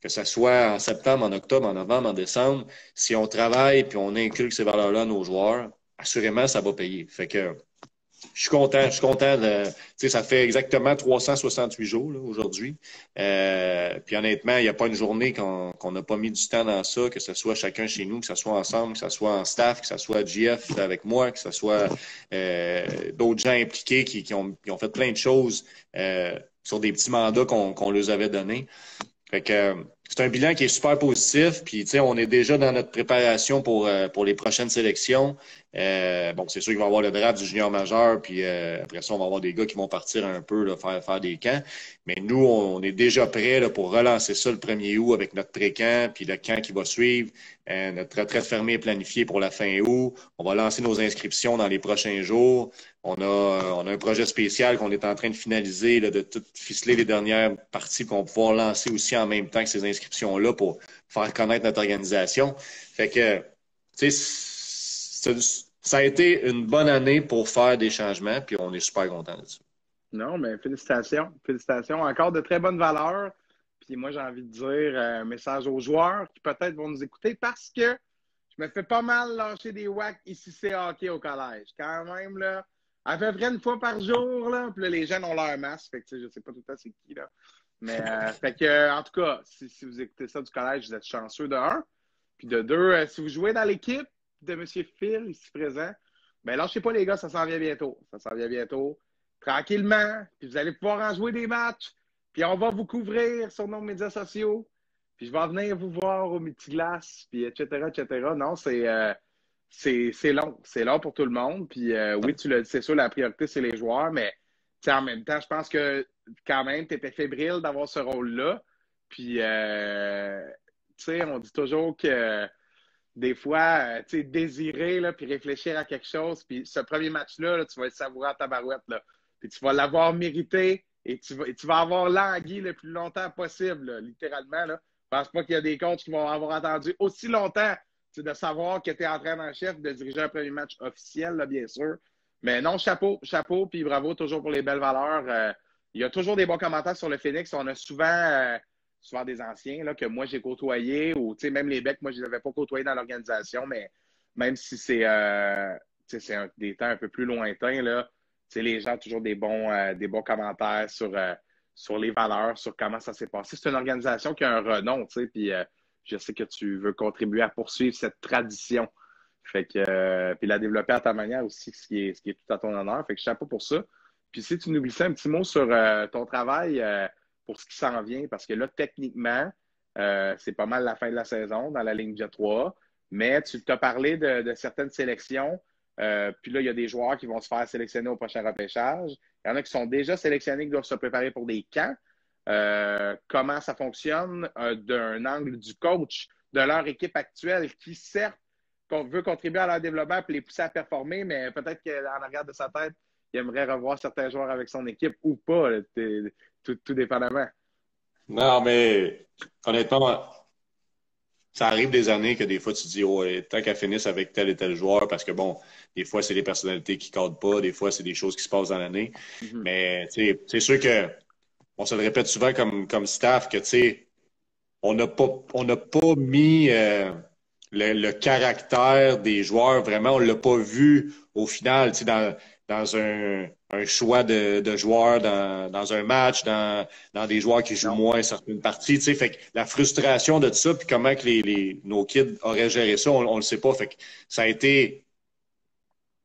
que ce soit en septembre, en octobre, en novembre, en décembre. Si on travaille puis on inculque ces valeurs-là à nos joueurs, assurément, ça va payer. Fait que je suis content. Tu sais, ça fait exactement 368 jours là, aujourd'hui. Puis honnêtement, il n'y a pas une journée qu'on n'a pas mis du temps dans ça, que ce soit chacun chez nous, que ce soit ensemble, que ce soit en staff, que ce soit GF avec moi, que ce soit d'autres gens impliqués qui ont fait plein de choses sur des petits mandats qu'on leur avait donnés. Fait que c'est un bilan qui est super positif. Puis, tu sais, on est déjà dans notre préparation pour les prochaines sélections. Bon, c'est sûr qu'il va y avoir le draft du junior majeur. Puis après ça, on va avoir des gars qui vont partir un peu, là, faire des camps. Mais nous, on est déjà prêts là, pour relancer ça le 1er août avec notre pré-camp, puis le camp qui va suivre. Notre retraite fermée est planifiée pour la fin août. On va lancer nos inscriptions dans les prochains jours. On a un projet spécial qu'on est en train de finaliser, là, de tout ficeler les dernières parties qu'on va pouvoir lancer aussi en même temps que ces inscriptions-là pour faire connaître notre organisation. Fait que, tu sais, ça a été une bonne année pour faire des changements, puis on est super content de ça. Non, mais félicitations. Félicitations. Encore de très bonnes valeurs. Puis moi, j'ai envie de dire un message aux joueurs qui peut-être vont nous écouter parce que je me fais pas mal lâcher des whacks ici, c'est hockey au collège. Quand même, là, à peu près une fois par jour, là. Puis là, les jeunes ont leur masque. Fait que, tu sais, je sais pas tout le temps c'est qui, là. Mais, fait que, en tout cas, si vous écoutez ça du collège, vous êtes chanceux de un. Puis de deux, si vous jouez dans l'équipe de M. Phil, ici présent, ben lâchez pas, les gars, ça s'en vient bientôt. Ça s'en vient bientôt. Tranquillement. Puis vous allez pouvoir en jouer des matchs. Puis on va vous couvrir sur nos médias sociaux. Puis je vais venir vous voir au multiglace, puis etc., etc. Non, c'est long. C'est long pour tout le monde. Puis oui, tu l'as dit, c'est sûr, la priorité, c'est les joueurs, mais en même temps, je pense que quand même, tu étais fébrile d'avoir ce rôle-là. Puis, tu sais, on dit toujours que des fois, tu sais, désirer, là, puis réfléchir à quelque chose, puis ce premier match-là, là, tu vas être savoureux à ta barouette, là. Puis tu vas l'avoir mérité et tu vas avoir langui le plus longtemps possible, là, littéralement, là. Je pense pas qu'il y a des coachs qui vont avoir attendu aussi longtemps de savoir que tu es entraîneur-chef, de diriger un premier match officiel, là, bien sûr. Mais non, chapeau, puis bravo toujours pour les belles valeurs. Il y a toujours des bons commentaires sur le Phoenix. On a souvent des anciens là, que moi j'ai côtoyés, ou même les Becs, moi je ne les avais pas côtoyés dans l'organisation, mais même si c'est des temps un peu plus lointains, là, les gens ont toujours des bons commentaires sur les valeurs, sur comment ça s'est passé. C'est une organisation qui a un renom, puis je sais que tu veux contribuer à poursuivre cette tradition. Fait que puis la développer à ta manière aussi, ce qui est tout à ton honneur. Fait que chapeau pour ça. Puis si tu nous glissais un petit mot sur ton travail pour ce qui s'en vient, parce que là, techniquement, c'est pas mal la fin de la saison dans la ligne Jet 3, mais tu t'as parlé de certaines sélections. Puis là, il y a des joueurs qui vont se faire sélectionner au prochain repêchage. Il y en a qui sont déjà sélectionnés, qui doivent se préparer pour des camps. Comment ça fonctionne d'un angle du coach de leur équipe actuelle qui, certes, veut contribuer à leur développement et les pousser à performer, mais peut-être qu'en arrière de sa tête, il aimerait revoir certains joueurs avec son équipe ou pas, là, tout dépendamment. Non, mais honnêtement, ça arrive des années que des fois tu te dis, oh, tant qu'elle finisse avec tel et tel joueur, parce que bon, des fois c'est les personnalités qui cadrent pas, des fois c'est des choses qui se passent dans l'année. Mm-hmm. Mais c'est sûr que on se le répète souvent comme staff que tu sais, on n'a pas mis le caractère des joueurs, vraiment, on l'a pas vu au final, tu sais, dans un choix de joueurs, dans un match, dans des joueurs qui jouent moins certaines parties, tu sais, fait que la frustration de ça, puis comment que nos kids auraient géré ça, on le sait pas, fait que ça a été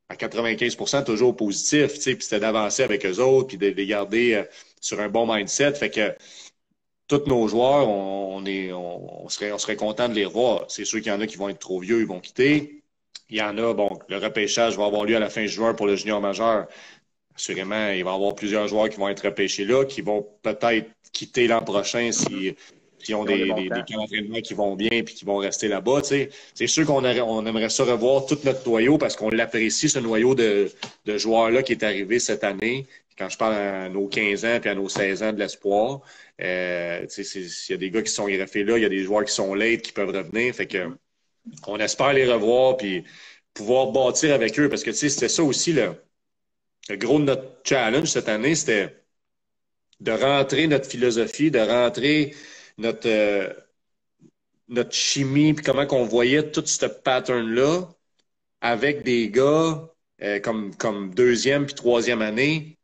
à 95% toujours positif, tu sais, puis c'était d'avancer avec eux autres, puis de les garder sur un bon mindset, fait que tous nos joueurs, on serait content de les revoir. C'est sûr qu'il y en a qui vont être trop vieux, ils vont quitter. Il y en a, bon, le repêchage va avoir lieu à la fin juin pour le junior majeur. assurément, il va y avoir plusieurs joueurs qui vont être repêchés là, qui vont peut-être quitter l'an prochain s'ils ont des camps d'entraînement qui vont bien et qui vont rester là-bas. C'est sûr qu'on aimerait ça revoir tout notre noyau parce qu'on l'apprécie, ce noyau de joueurs-là qui est arrivé cette année. Quand je parle à nos 15 ans et à nos 16 ans de l'espoir, il y a des gars qui sont greffés là, il y a des joueurs qui sont late, qui peuvent revenir. Fait que on espère les revoir puis pouvoir bâtir avec eux parce que c'était ça aussi le gros de notre challenge cette année, c'était de rentrer notre philosophie, de rentrer notre chimie, puis comment qu'on voyait tout ce pattern-là avec des gars comme deuxième puis troisième année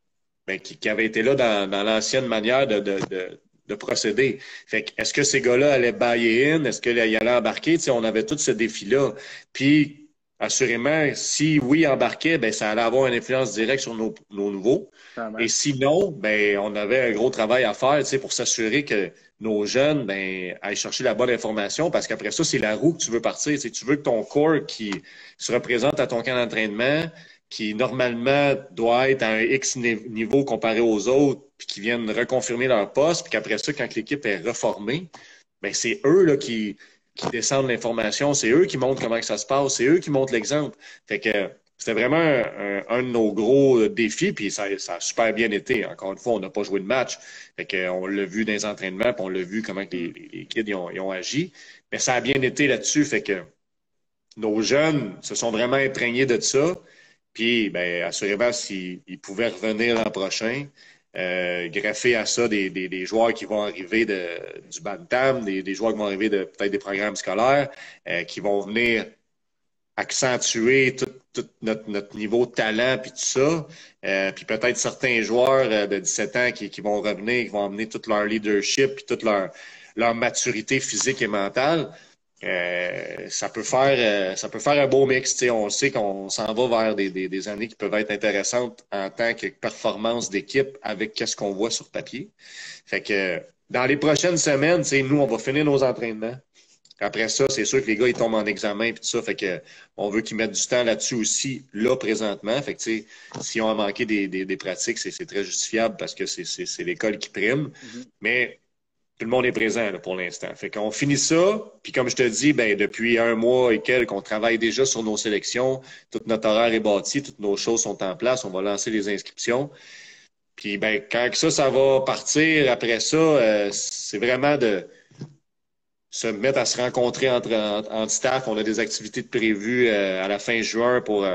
ben, qui avaient été là dans l'ancienne manière de procéder. Fait que, est-ce que ces gars-là allaient buy-in? Est-ce qu'ils allaient embarquer? T'sais, on avait tout ce défi-là. Puis, assurément, si oui, embarquait, ben, ça allait avoir une influence directe sur nos nouveaux. Et sinon, ben, on avait un gros travail à faire pour s'assurer que nos jeunes ben, aillent chercher la bonne information parce qu'après ça, c'est la roue que tu veux partir. T'sais, tu veux que ton corps qui se représente à ton camp d'entraînement, qui normalement doit être à un X niveau comparé aux autres, puis qui viennent reconfirmer leur poste, puis qu'après ça, quand l'équipe est reformée, ben, c'est eux là, qui descendent l'information, c'est eux qui montrent comment que ça se passe, c'est eux qui montrent l'exemple. Fait que c'était vraiment un de nos gros défis, puis ça a super bien été. Encore une fois, on n'a pas joué de match. Fait que, on l'a vu dans les entraînements, puis on l'a vu comment que les kids ils ont agi. Mais ça a bien été là-dessus. Fait que nos jeunes se sont vraiment imprégnés de ça. Puis, ben, assurément, s'ils pouvaient revenir l'an prochain, greffer à ça des joueurs qui vont arriver du Bantam, des joueurs qui vont arriver de peut-être des programmes scolaires, qui vont venir accentuer tout notre niveau de talent puis tout ça. Puis peut-être certains joueurs de 17 ans qui vont revenir, qui vont amener tout leur leadership puis toute leur maturité physique et mentale. Ça peut faire un beau mix. T'sais. On sait qu'on s'en va vers des années qui peuvent être intéressantes en tant que performance d'équipe avec qu'est-ce qu'on voit sur papier. Fait que dans les prochaines semaines, nous, on va finir nos entraînements. Après ça, c'est sûr que les gars, ils tombent en examen et tout ça. Fait que on veut qu'ils mettent du temps là-dessus aussi, là, présentement. Fait que, si on a manqué des pratiques, c'est très justifiable parce que c'est l'école qui prime. Mm-hmm. Mais tout le monde est présent là, pour l'instant. Fait qu'on finit ça, puis comme je te dis, ben depuis un mois et quelques, on travaille déjà sur nos sélections. Tout notre horaire est bâti, toutes nos choses sont en place. On va lancer les inscriptions. Puis ben quand ça va partir, après ça, c'est vraiment de se mettre à se rencontrer entre staff. On a des activités prévues à la fin juin pour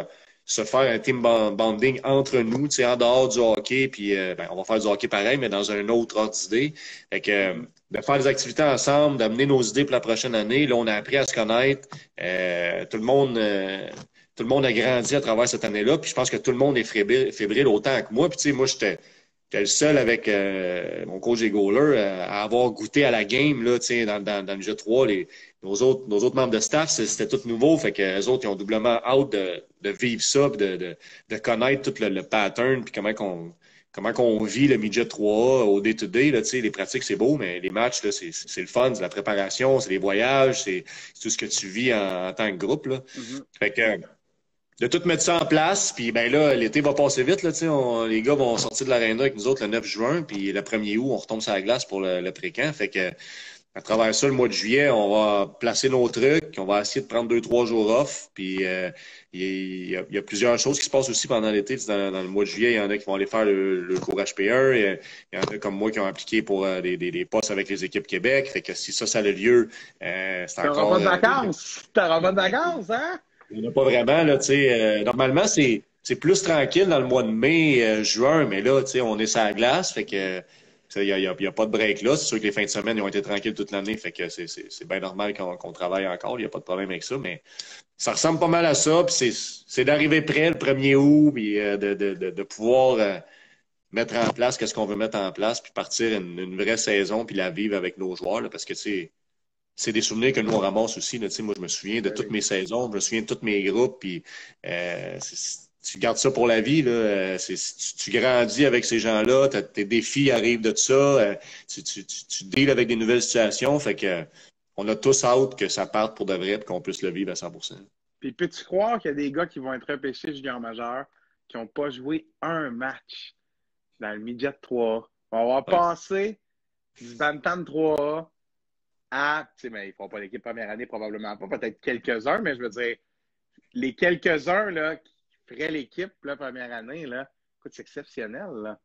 se faire un team bonding entre nous, tu sais, en dehors du hockey, puis ben, on va faire du hockey pareil, mais dans un autre ordre d'idée. Fait que de faire des activités ensemble, d'amener nos idées pour la prochaine année. Là, on a appris à se connaître. Tout le monde a grandi à travers cette année-là. Puis je pense que tout le monde est fébrile autant que moi. Puis tu sais, moi, j'étais le seul avec mon coach et goaler à avoir goûté à la game là, dans le jeu 3. Nos autres membres de staff, c'était tout nouveau. Fait que les autres, ils ont doublement hâte de vivre ça, de connaître tout le pattern, puis comment qu'on vit le midget 3A au day-to-day. Là, les pratiques, c'est beau, mais les matchs, là, c'est le fun, c'est la préparation, c'est les voyages, c'est tout ce que tu vis en tant que groupe. Là. Mm-hmm. Fait que de tout mettre ça en place, puis ben là, l'été va passer vite. Là, les gars vont sortir de l'aréna avec nous autres le 9 juin, puis le 1er août, on retombe sur la glace pour le pré-camp. Fait que à travers ça, le mois de juillet, on va placer nos trucs, on va essayer de prendre 2-3 jours off. Puis il y a plusieurs choses qui se passent aussi pendant l'été. Dans le mois de juillet, il y en a qui vont aller faire le cours HP1. Il y en a comme moi qui ont appliqué pour des postes avec les équipes Québec. Fait que si ça a lieu, c'est encore... T'auras pas de vacances! T'auras pas de vacances, hein? Il n'y en a pas vraiment, là, tu sais. Normalement, c'est plus tranquille dans le mois de mai, juin, mais là, tu sais, on est sur la glace, fait que il y a pas de break là. C'est sûr que les fins de semaine, ils ont été tranquilles toute l'année, fait que c'est bien normal qu'on travaille encore, il n'y a pas de problème avec ça, mais ça ressemble pas mal à ça, puis c'est d'arriver près le 1er août, puis de pouvoir mettre en place qu'est-ce qu'on veut mettre en place, puis partir une vraie saison, puis la vivre avec nos joueurs, là, parce que, tu sais, c'est des souvenirs que nous, on ramasse aussi. Là, moi, je me souviens de toutes mes saisons, je me souviens de tous mes groupes. Puis, tu gardes ça pour la vie. Là, tu grandis avec ces gens-là, tes défis arrivent de ça, tu deals avec des nouvelles situations. Fait que on a tous hâte que ça parte pour de vrai et qu'on puisse le vivre à 100%. Puis, peux-tu croire qu'il y a des gars qui vont être repêchés junior majeur qui n'ont pas joué un match dans le midget 3A. On va avoir passé du Bantam 3A à, tu sais, mais ils ne feront pas l'équipe première année, probablement pas, peut-être quelques-uns, mais je veux dire, les quelques-uns là, qui feraient l'équipe la première année, là, écoute, c'est exceptionnel. Là.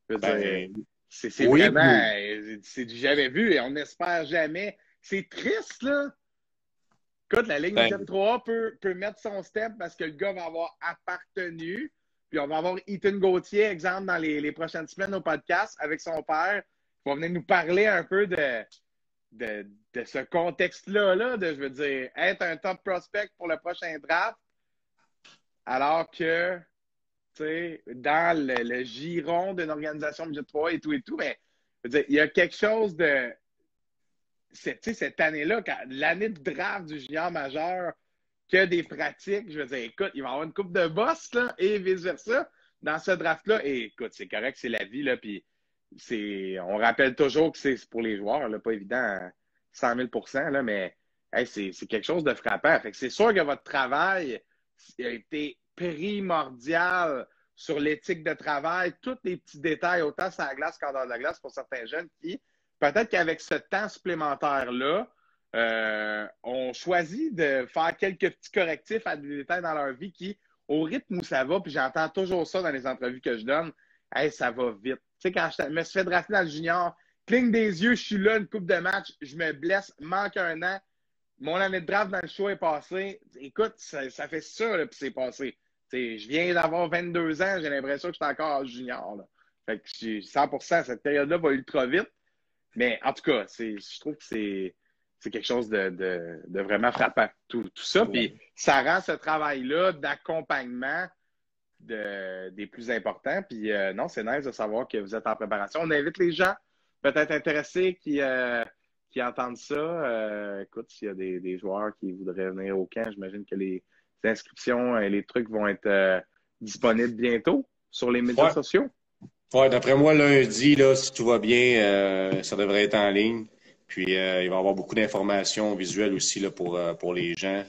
Je veux dire, c'est oui, vraiment, c'est du jamais vu et on n'espère jamais. C'est triste, là. Écoute, la Ligue Midget 3A peut mettre son step parce que le gars va avoir appartenu. Puis on va avoir Ethan Gauthier, exemple, dans les prochaines semaines au podcast avec son père. Il va venir nous parler un peu de ce contexte-là, là, je veux dire, être un top prospect pour le prochain draft, alors que, tu sais, dans le giron d'une organisation Midget 3 et tout, mais je veux dire, il y a quelque chose de. Cette année-là, l'année de draft du junior majeur, que des pratiques, je veux dire, écoute, il va y avoir une coupe de boss, là, et vice-versa, dans ce draft-là. Et écoute, c'est correct, c'est la vie, là, puis on rappelle toujours que c'est pour les joueurs, là, pas évident à 100 000 là, mais hey, c'est quelque chose de frappant. Fait que c'est sûr que votre travail a été primordial sur l'éthique de travail, tous les petits détails, autant sur la glace qu'en dehors de la glace pour certains jeunes qui, peut-être qu'avec ce temps supplémentaire-là, ont choisi de faire quelques petits correctifs à des détails dans leur vie qui, au rythme où ça va, puis j'entends toujours ça dans les entrevues que je donne, hey, ça va vite. Tu sais, quand je me suis fait drafter dans le junior, cligne des yeux, je suis là, une coupe de match, je me blesse, manque un an, mon année de draft dans le show est passée. Écoute, ça fait ça, là, puis c'est passé. T'sais, je viens d'avoir 22 ans, j'ai l'impression que je suis encore junior. Là. Fait que je suis 100%, cette période-là va ultra vite. Mais en tout cas, je trouve que c'est quelque chose de vraiment frappant, tout ça. Puis ça rend ce travail-là d'accompagnement des plus importants. Puis non, c'est nice de savoir que vous êtes en préparation. On invite les gens peut-être intéressés qui entendent ça. Écoute, s'il y a des joueurs qui voudraient venir au camp, j'imagine que les inscriptions et les trucs vont être disponibles bientôt sur les médias sociaux. Ouais, d'après moi, lundi, là, si tout va bien, ça devrait être en ligne. Puis il va y avoir beaucoup d'informations visuelles aussi là, pour les gens.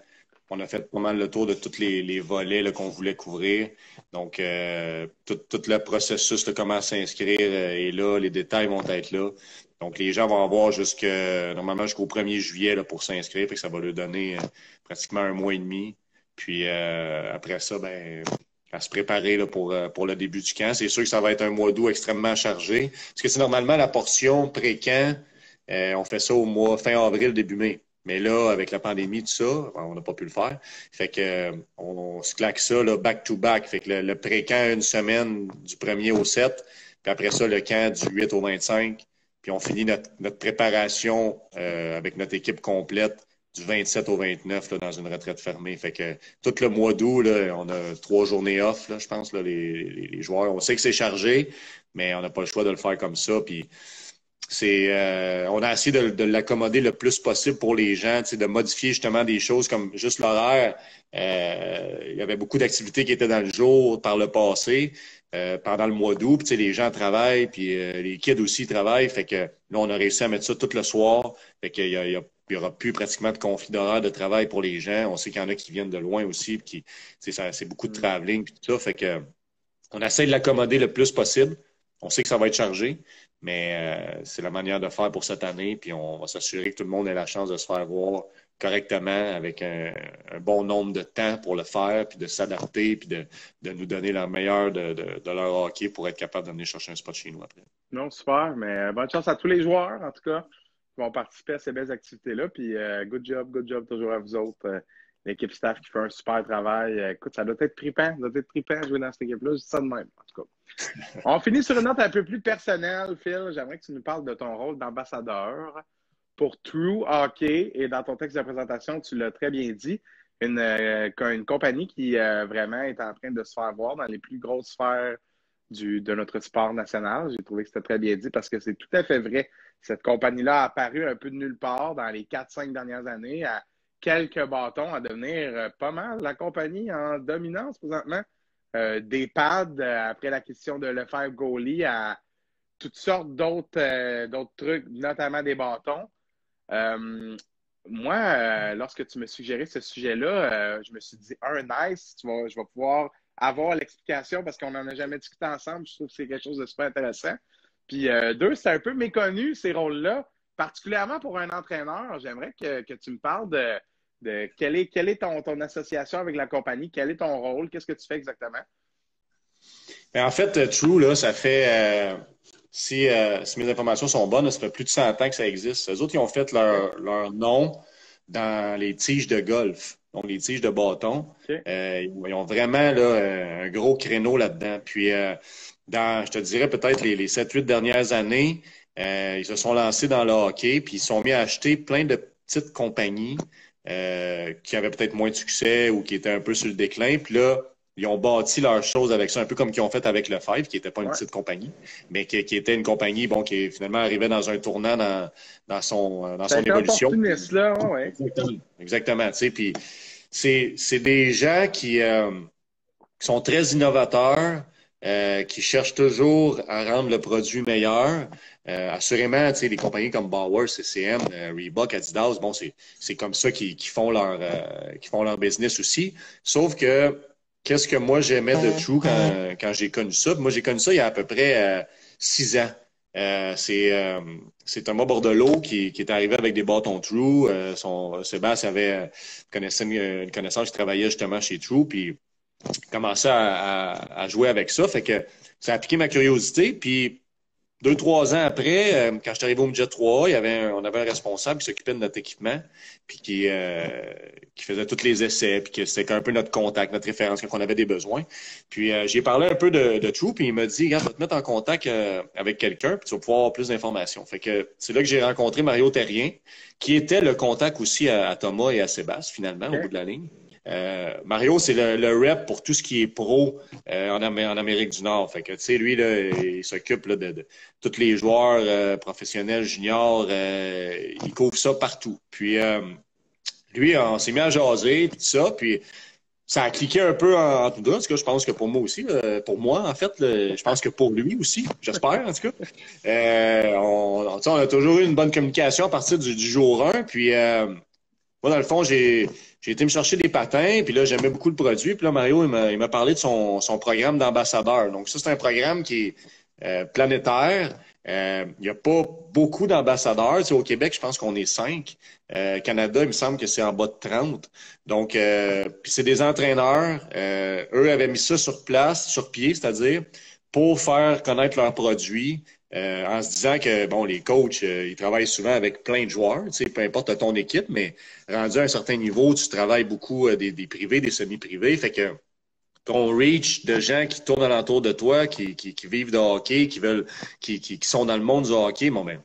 On a fait pas mal le tour de tous les volets qu'on voulait couvrir. Donc, tout le processus de comment s'inscrire est là, les détails vont être là. Donc, les gens vont avoir normalement jusqu'au 1er juillet là, pour s'inscrire. Puis ça va leur donner pratiquement un mois et demi. Puis après ça, ben à se préparer là, pour le début du camp. C'est sûr que ça va être un mois d'août extrêmement chargé. Parce que c'est normalement la portion pré-camp, on fait ça au mois fin avril, début mai. Mais là, avec la pandémie, tout ça, on n'a pas pu le faire. Fait que on se claque ça là, back-to-back. Fait que le pré-camp, une semaine du 1er au 7, puis après ça, le camp du 8 au 25. Puis on finit notre préparation avec notre équipe complète du 27 au 29 là, dans une retraite fermée. Fait que tout le mois d'août, là, on a 3 journées off, là, je pense, là, les joueurs. On sait que c'est chargé, mais on n'a pas le choix de le faire comme ça. Puis on a essayé de l'accommoder le plus possible pour les gens, de modifier justement des choses comme juste l'horaire. Il y avait beaucoup d'activités qui étaient dans le jour par le passé. Pendant le mois d'août, puis les gens travaillent, puis les kids aussi travaillent. Fait que là, on a réussi à mettre ça tout le soir. Fait qu'il y aura plus pratiquement de conflit d'horaire de travail pour les gens. On sait qu'il y en a qui viennent de loin aussi, puis c'est beaucoup de travelling, puis tout ça. Fait que on essaie de l'accommoder le plus possible. On sait que ça va être chargé, mais c'est la manière de faire pour cette année. Puis on va s'assurer que tout le monde ait la chance de se faire voir correctement avec un bon nombre de temps pour le faire, puis de s'adapter, puis de nous donner la meilleure de leur hockey pour être capable de venir chercher un spot chez nous après. Non, super, mais bonne chance à tous les joueurs, en tout cas, qui vont participer à ces belles activités-là. Puis good job toujours à vous autres. L'équipe staff qui fait un super travail. Écoute, ça doit être trippant, de jouer dans cette équipe-là. Je dis ça de même, en tout cas. On finit sur une note un peu plus personnelle, Phil. J'aimerais que tu nous parles de ton rôle d'ambassadeur pour True Hockey. Et dans ton texte de présentation, tu l'as très bien dit, une compagnie qui vraiment est en train de se faire voir dans les plus grosses sphères de notre sport national. J'ai trouvé que c'était très bien dit parce que c'est tout à fait vrai. Cette compagnie-là a apparu un peu de nulle part dans les 4-5 dernières années à quelques bâtons à devenir pas mal la compagnie en dominance présentement. Des pads après l'acquisition de Lefebvre Goalie à toutes sortes d'autres trucs, notamment des bâtons. Moi, lorsque tu me suggérais ce sujet-là, je me suis dit, nice, je vais pouvoir avoir l'explication parce qu'on n'en a jamais discuté ensemble. Je trouve que c'est quelque chose de super intéressant. Puis deux, c'est un peu méconnu, ces rôles-là, particulièrement pour un entraîneur. J'aimerais que tu me parles de quelle est ton association avec la compagnie, quel est ton rôle, qu'est-ce que tu fais exactement? Mais en fait, True, là, ça fait, si mes informations sont bonnes, là, ça fait plus de 100 ans que ça existe. Eux autres, ils ont fait leur nom dans les tiges de golf, donc les tiges de bâton. OK. Ils ont vraiment là, un gros créneau là-dedans. Puis, je te dirais peut-être les 7-8 dernières années, ils se sont lancés dans le hockey, puis ils sont mis à acheter plein de petites compagnies qui avaient peut-être moins de succès ou qui étaient un peu sur le déclin. Puis là, ils ont bâti leurs choses avec ça, un peu comme qu'ils ont fait avec le Five, qui n'était pas une petite compagnie, mais qui était une compagnie bon, qui finalement arrivait dans un tournant dans son évolution. Opportuniste, là, ouais. Exactement. Tu sais, puis c'est des gens qui sont très innovateurs, qui cherchent toujours à rendre le produit meilleur. Assurément, tu sais, des compagnies comme Bauer, CCM, Reebok, Adidas, bon, c'est comme ça qu'ils font leur business aussi. Sauf que qu'est-ce que moi j'aimais de True quand j'ai connu ça? Moi, j'ai connu ça il y a à peu près 6 ans. C'est Thomas Bordelot qui est arrivé avec des bâtons True. Sébastien avait connaissait une connaissance qui travaillait justement chez True, puis il commençait à jouer avec ça. Fait que ça a piqué ma curiosité. Puis 2-3 ans après, quand je suis arrivé au Midget 3A, on avait un responsable qui s'occupait de notre équipement, puis qui faisait tous les essais, puis que c'était un peu notre contact, notre référence quand on avait des besoins. Puis j'ai parlé un peu de True, puis il m'a dit, regarde, je vais te mettre en contact avec quelqu'un, puis tu vas pouvoir avoir plus d'informations. Fait que c'est là que j'ai rencontré Mario Terrien, qui était le contact aussi à Thomas et à Sébastien, finalement, au bout de la ligne. Mario, c'est le rep pour tout ce qui est pro en Amérique du Nord. Fait que, tu sais, lui, là, il s'occupe là, de tous les joueurs professionnels, juniors. Il couvre ça partout. Puis, lui, on s'est mis à jaser, puis tout ça. Puis, ça a cliqué un peu en tout cas. En tout cas, je pense que pour moi aussi, pour moi, en fait, je pense que pour lui aussi, j'espère, en tout cas. On a toujours eu une bonne communication à partir du jour 1. Puis, moi, dans le fond, j'ai été me chercher des patins, puis là, j'aimais beaucoup le produit. Puis là, Mario, il m'a parlé de son programme d'ambassadeur. Donc, ça, c'est un programme qui est planétaire. Il n'y a pas beaucoup d'ambassadeurs. Tu sais, au Québec, je pense qu'on est 5. Canada, il me semble que c'est en bas de 30. Donc, puis c'est des entraîneurs. Eux avaient mis ça sur pied, c'est-à-dire pour faire connaître leurs produits. En se disant que bon, les coachs, ils travaillent souvent avec plein de joueurs, tu sais, peu importe ton équipe, mais rendu à un certain niveau, tu travailles beaucoup des privés, des semi-privés. Fait que ton reach de gens qui tournent alentour de toi, qui vivent de hockey, qui sont dans le monde du hockey, bon ben,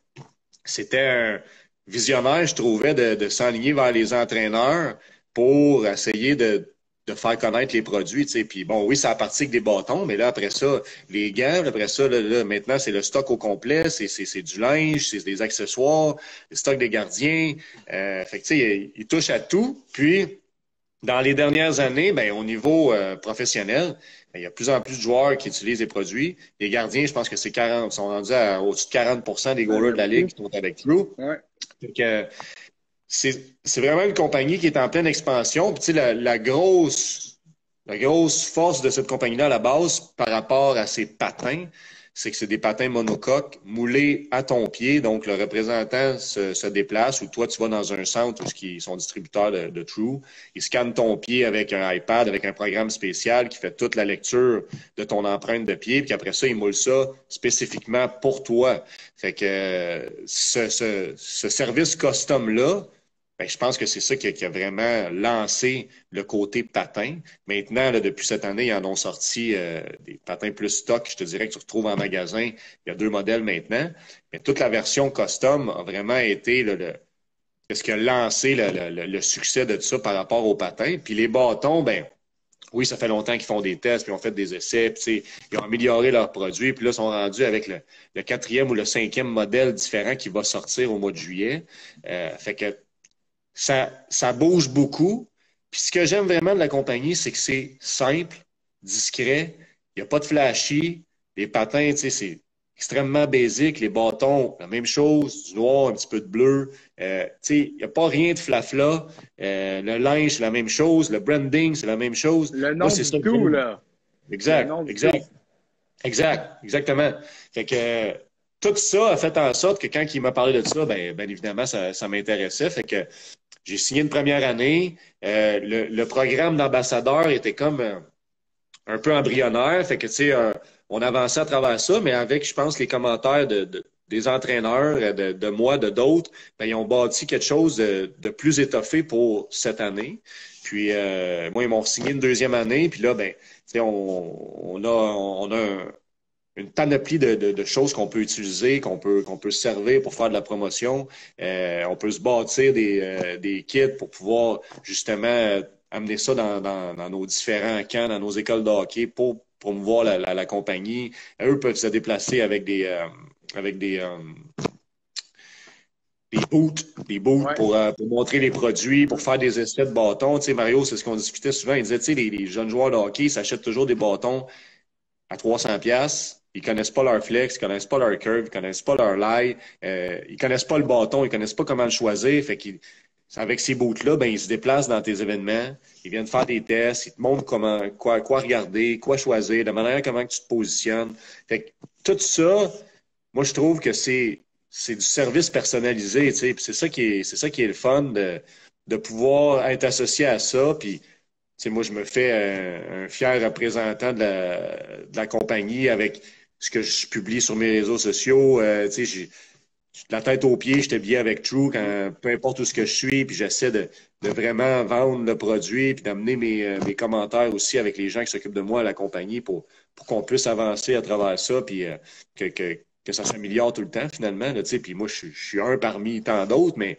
c'était un visionnaire, je trouvais, de s'enligner vers les entraîneurs pour essayer de faire connaître les produits, tu sais. Puis bon, oui, ça a parti avec des bâtons, mais là, après ça, les gants, après ça, là, maintenant, c'est le stock au complet, c'est du linge, c'est des accessoires, le stock des gardiens. Fait que, tu sais, il touche à tout. Puis, dans les dernières années, ben, au niveau professionnel, ben, il y a de plus en plus de joueurs qui utilisent les produits. Les gardiens, je pense que c'est 40, sont rendus à au-dessus de 40% des goalers de la Ligue qui sont avec True. Ouais. Fait que, c'est vraiment une compagnie qui est en pleine expansion. Puis, tu sais, la grosse force de cette compagnie-là à la base par rapport à ses patins, c'est que c'est des patins monocoques moulés à ton pied. Donc, le représentant se déplace ou toi, tu vas dans un centre où ils sont distributeurs de True. Ils scannent ton pied avec un iPad, avec un programme spécial qui fait toute la lecture de ton empreinte de pied. Puis après ça, ils moulent ça spécifiquement pour toi. Fait que ce service custom-là, ben, je pense que c'est ça qui a vraiment lancé le côté patin. Maintenant, là, depuis cette année, ils en ont sorti des patins plus stock, je te dirais, que tu retrouves en magasin. Il y a 2 modèles maintenant. Mais toute la version custom a vraiment été ce qui a lancé le succès de tout ça par rapport aux patins. Puis les bâtons, ben oui, ça fait longtemps qu'ils font des tests, puis ils ont fait des essais, puis ils ont amélioré leurs produits, puis là, ils sont rendus avec le 4e ou le 5e modèle différent qui va sortir au mois de juillet. Fait que ça bouge beaucoup. Puis ce que j'aime vraiment de la compagnie, c'est que c'est simple, discret, il n'y a pas de flashy. Les patins, tu sais, c'est extrêmement basique. Les bâtons, la même chose, du noir, un petit peu de bleu. Tu sais, il n'y a pas rien de flafla. Le linge, c'est la même chose. Le branding, c'est la même chose. Le nom Moi, c'est du ça que tout, j'aime. là. Exact, exactement. Fait que tout ça a fait en sorte que quand il m'a parlé de ça, ben évidemment, ça m'intéressait. Fait que j'ai signé une première année. Le programme d'ambassadeur était comme un peu embryonnaire. Fait que, tu sais, on avançait à travers ça, mais avec, je pense, les commentaires des entraîneurs, de moi, de d'autres, ben, ils ont bâti quelque chose de plus étoffé pour cette année. Puis, moi, ils m'ont signé une deuxième année. Puis là, ben, tu sais, on a une panoplie de choses qu'on peut utiliser, qu'on peut servir pour faire de la promotion. On peut se bâtir des kits pour pouvoir justement amener ça dans nos différents camps, dans nos écoles de hockey pour promouvoir la compagnie. Eux peuvent se déplacer avec des boots Ouais. pour montrer les produits, pour faire des essais de bâtons. Tu sais, Mario, c'est ce qu'on discutait souvent. Il disait, tu sais, les jeunes joueurs de hockey s'achètent toujours des bâtons à 300$. Ils connaissent pas leur flex, ils connaissent pas leur curve, ils connaissent pas leur lie, ils connaissent pas le bâton, ils connaissent pas comment le choisir. Fait qu'ils, avec ces boots-là, ben, ils se déplacent dans tes événements, ils viennent faire des tests, ils te montrent quoi regarder, quoi choisir, de manière comment tu te positionnes. Fait que tout ça, moi, je trouve que c'est du service personnalisé, tu sais. Puis c'est ça qui est le fun de pouvoir être associé à ça. Puis sais, moi, je me fais un fier représentant de la compagnie avec ce que je publie sur mes réseaux sociaux. Tu sais, j'ai la tête aux pieds, j'étais bien avec True, peu importe où ce que je suis, puis j'essaie de vraiment vendre le produit, puis d'amener mes commentaires aussi avec les gens qui s'occupent de moi à la compagnie pour qu'on puisse avancer à travers ça, puis que ça s'améliore tout le temps, finalement. Là, tu sais, puis moi, je suis un parmi tant d'autres, mais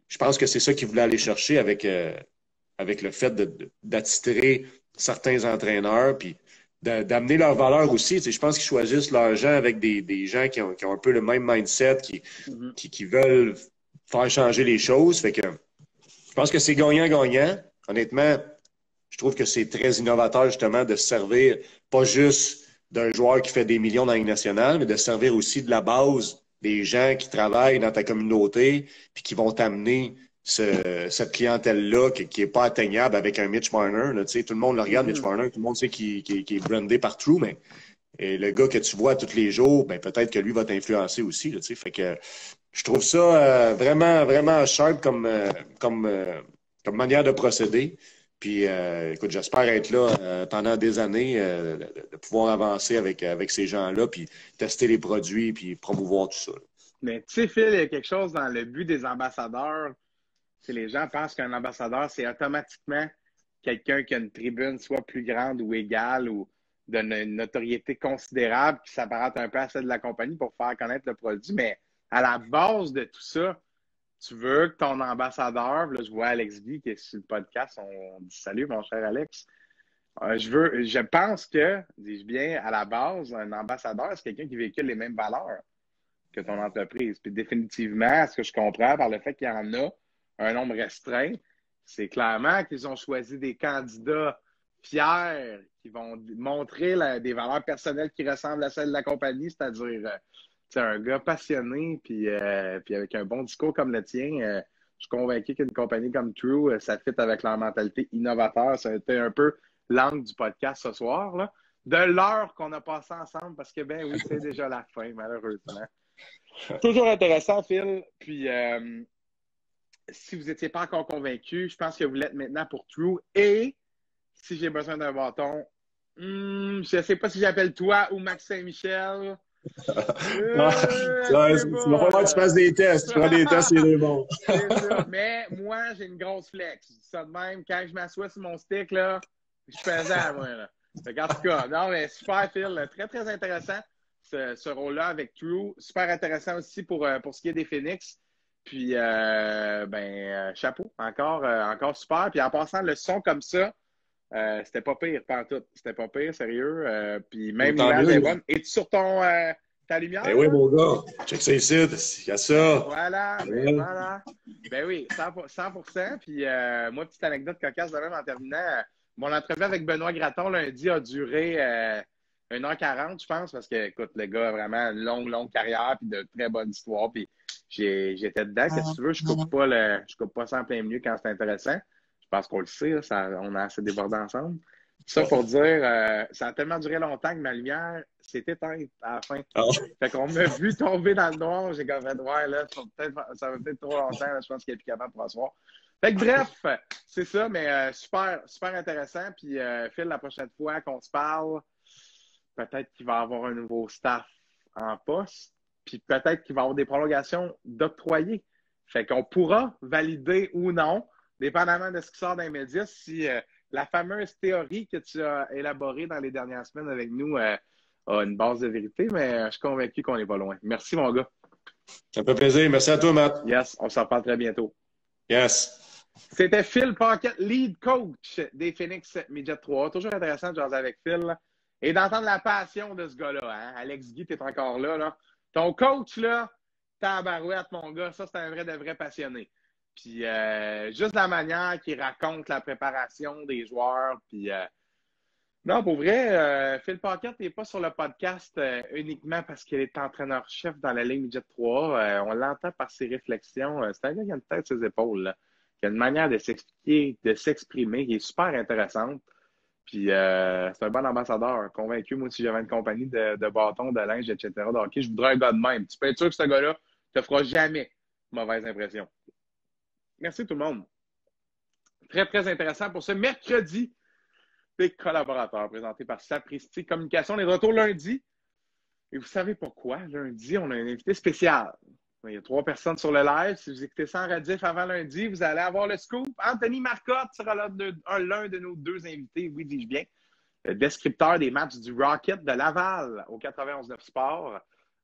je pense que c'est ça qu'ils voulaient aller chercher avec le fait d'attirer certains entraîneurs, puis d'amener leur valeur aussi. Tu sais, je pense qu'ils choisissent leurs gens avec des gens qui ont un peu le même mindset, qui veulent faire changer les choses. Fait que je pense que c'est gagnant-gagnant. Honnêtement, je trouve que c'est très innovateur justement de se servir pas juste d'un joueur qui fait des millions dans la Ligue nationale, mais de se servir aussi de la base des gens qui travaillent dans ta communauté puis qui vont t'amener cette clientèle-là qui est pas atteignable avec un Mitch Marner. Là, tu sais, tout le monde le regarde, Mitch Marner, tout le monde sait qu'il est brandé partout, mais le gars que tu vois tous les jours, ben peut-être que lui va t'influencer aussi. Là, tu sais. Fait que je trouve ça vraiment, vraiment sharp comme manière de procéder. Puis, écoute, j'espère être là pendant des années, de pouvoir avancer avec ces gens-là, puis tester les produits, puis promouvoir tout ça. Là. Mais tu sais, Phil, il y a quelque chose dans le but des ambassadeurs. C'est les gens pensent qu'un ambassadeur, c'est automatiquement quelqu'un qui a une tribune soit plus grande ou égale ou d'une notoriété considérable qui s'apparente un peu à celle de la compagnie pour faire connaître le produit. Mais à la base de tout ça, tu veux que ton ambassadeur, là, je vois Alex V qui est sur le podcast, on dit salut, mon cher Alex. Je pense que, dis-je bien, à la base, un ambassadeur, c'est quelqu'un qui véhicule les mêmes valeurs que ton entreprise. Puis définitivement, ce que je comprends par le fait qu'il y en a un nombre restreint, c'est clairement qu'ils ont choisi des candidats fiers qui vont montrer des valeurs personnelles qui ressemblent à celles de la compagnie, c'est-à-dire un gars passionné puis avec un bon discours comme le tien. Je suis convaincu qu'une compagnie comme True, ça fit avec leur mentalité innovateur. Ça a été un peu l'angle du podcast ce soir, là. De l'heure qu'on a passé ensemble, parce que, ben oui, c'est déjà la fin, malheureusement. Toujours intéressant, Phil. Puis, si vous n'étiez pas encore convaincu, je pense que vous l'êtes maintenant pour True. Et si j'ai besoin d'un bâton, je ne sais pas si j'appelle toi ou Max Saint-Michel. Il va falloir que tu fasses des tests. Tu prends des tests, c'est bon. C'est ça. Mais moi, j'ai une grosse flex. Je dis ça de même. Quand je m'assois sur mon stick, là, je suis pesant, moi. Là. Donc, en tout cas, non, mais super, Phil. Très, très intéressant, ce rôle-là avec True. Super intéressant aussi pour ce qui est des Phoenix. Puis, chapeau. Encore super. Puis, en passant, le son comme ça, c'était pas pire, pantoute. C'était pas pire, sérieux. Puis, même l'image est bonne. Es-tu sur ta lumière? Ben oui, mon gars. Check ça ici. Il y a ça. Voilà. Ben, voilà. Ben oui, 100%. Puis, moi, petite anecdote cocasse de même en terminant. Mon entrevue avec Benoît Gratton lundi a duré 1h40, je pense, parce que, écoute, le gars a vraiment une longue carrière puis de très bonne histoire. Puis j'étais dedans. Qu'est-ce que tu veux? Je coupe pas ça en plein milieu quand c'est intéressant. Je pense qu'on le sait, là, on a assez débordé ensemble. Ça pour dire, ça a tellement duré longtemps que ma lumière s'est éteinte à la fin. Ah. Fait qu'on m'a vu tomber dans le noir. J'ai comme fait, ouais, là, ça va peut-être trop longtemps. Là, je pense qu'il est plus capable pour asseoir. Fait que bref, c'est ça, mais super, super intéressant. Puis, Phil, la prochaine fois qu'on se parle, peut-être qu'il va y avoir un nouveau staff en poste. Puis peut-être qu'il va y avoir des prolongations d'octroyés. Fait qu'on pourra valider ou non, dépendamment de ce qui sort dans les médias, si la fameuse théorie que tu as élaborée dans les dernières semaines avec nous a une base de vérité, mais je suis convaincu qu'on n'est pas loin. Merci, mon gars. Ça me fait plaisir. Merci à toi, Matt. Yes, on s'en reparle très bientôt. Yes. C'était Phil Paquette, lead coach des Phoenix Midget 3. Toujours intéressant de jaser avec Phil et d'entendre la passion de ce gars-là. Hein? Alex Guy, t'es encore là, là. Ton coach, là, tabarouette, mon gars, ça, c'est un vrai de vrai passionné. Puis juste la manière qu'il raconte la préparation des joueurs. Puis non, pour vrai, Phil Paquette n'est pas sur le podcast uniquement parce qu'il est entraîneur-chef dans la Ligue Midget 3. On l'entend par ses réflexions. C'est un gars qui a une tête sur ses épaules, là, qui a une manière de s'expliquer, de s'exprimer qui est super intéressante. Puis c'est un bon ambassadeur. Convaincu, moi, si j'avais une compagnie de bâtons, de linge, etc., de hockey, je voudrais un gars de même. Tu peux être sûr que ce gars-là ne te fera jamais mauvaise impression. Merci tout le monde. Très, très intéressant pour ce mercredi des collaborateurs présenté par Sapristi Communication. On est de retour lundi. Et vous savez pourquoi? Lundi, on a un invité spécial. Il y a 3 personnes sur le live. Si vous écoutez ça en rediff avant lundi, vous allez avoir le scoop. Anthony Marcotte sera l'un de nos 2 invités, oui, dis-je bien. Le descripteur des matchs du Rocket de Laval au 91.9 Sport.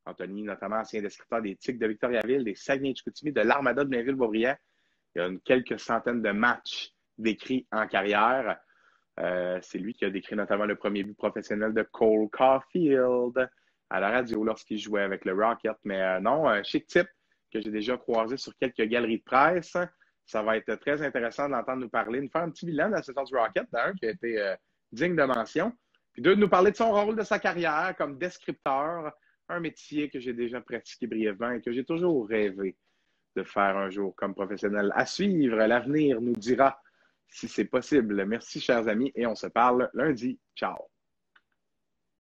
Anthony, notamment ancien descripteur des Tigres de Victoriaville, des Saguenay-Chicoutimi, de l'Armada de Blainville-Boisbriand. Il y a quelques centaines de matchs décrits en carrière. C'est lui qui a décrit notamment le premier but professionnel de Cole Caulfield à la radio lorsqu'il jouait avec le Rocket. Mais non, un chic type que j'ai déjà croisé sur quelques galeries de presse. Ça va être très intéressant de l'entendre nous parler, nous faire un petit bilan de la saison du Rocket, d'un qui a été digne de mention. Puis 2, de nous parler de son rôle de sa carrière comme descripteur, un métier que j'ai déjà pratiqué brièvement et que j'ai toujours rêvé de faire un jour comme professionnel. À suivre, l'avenir nous dira si c'est possible. Merci, chers amis, et on se parle lundi. Ciao!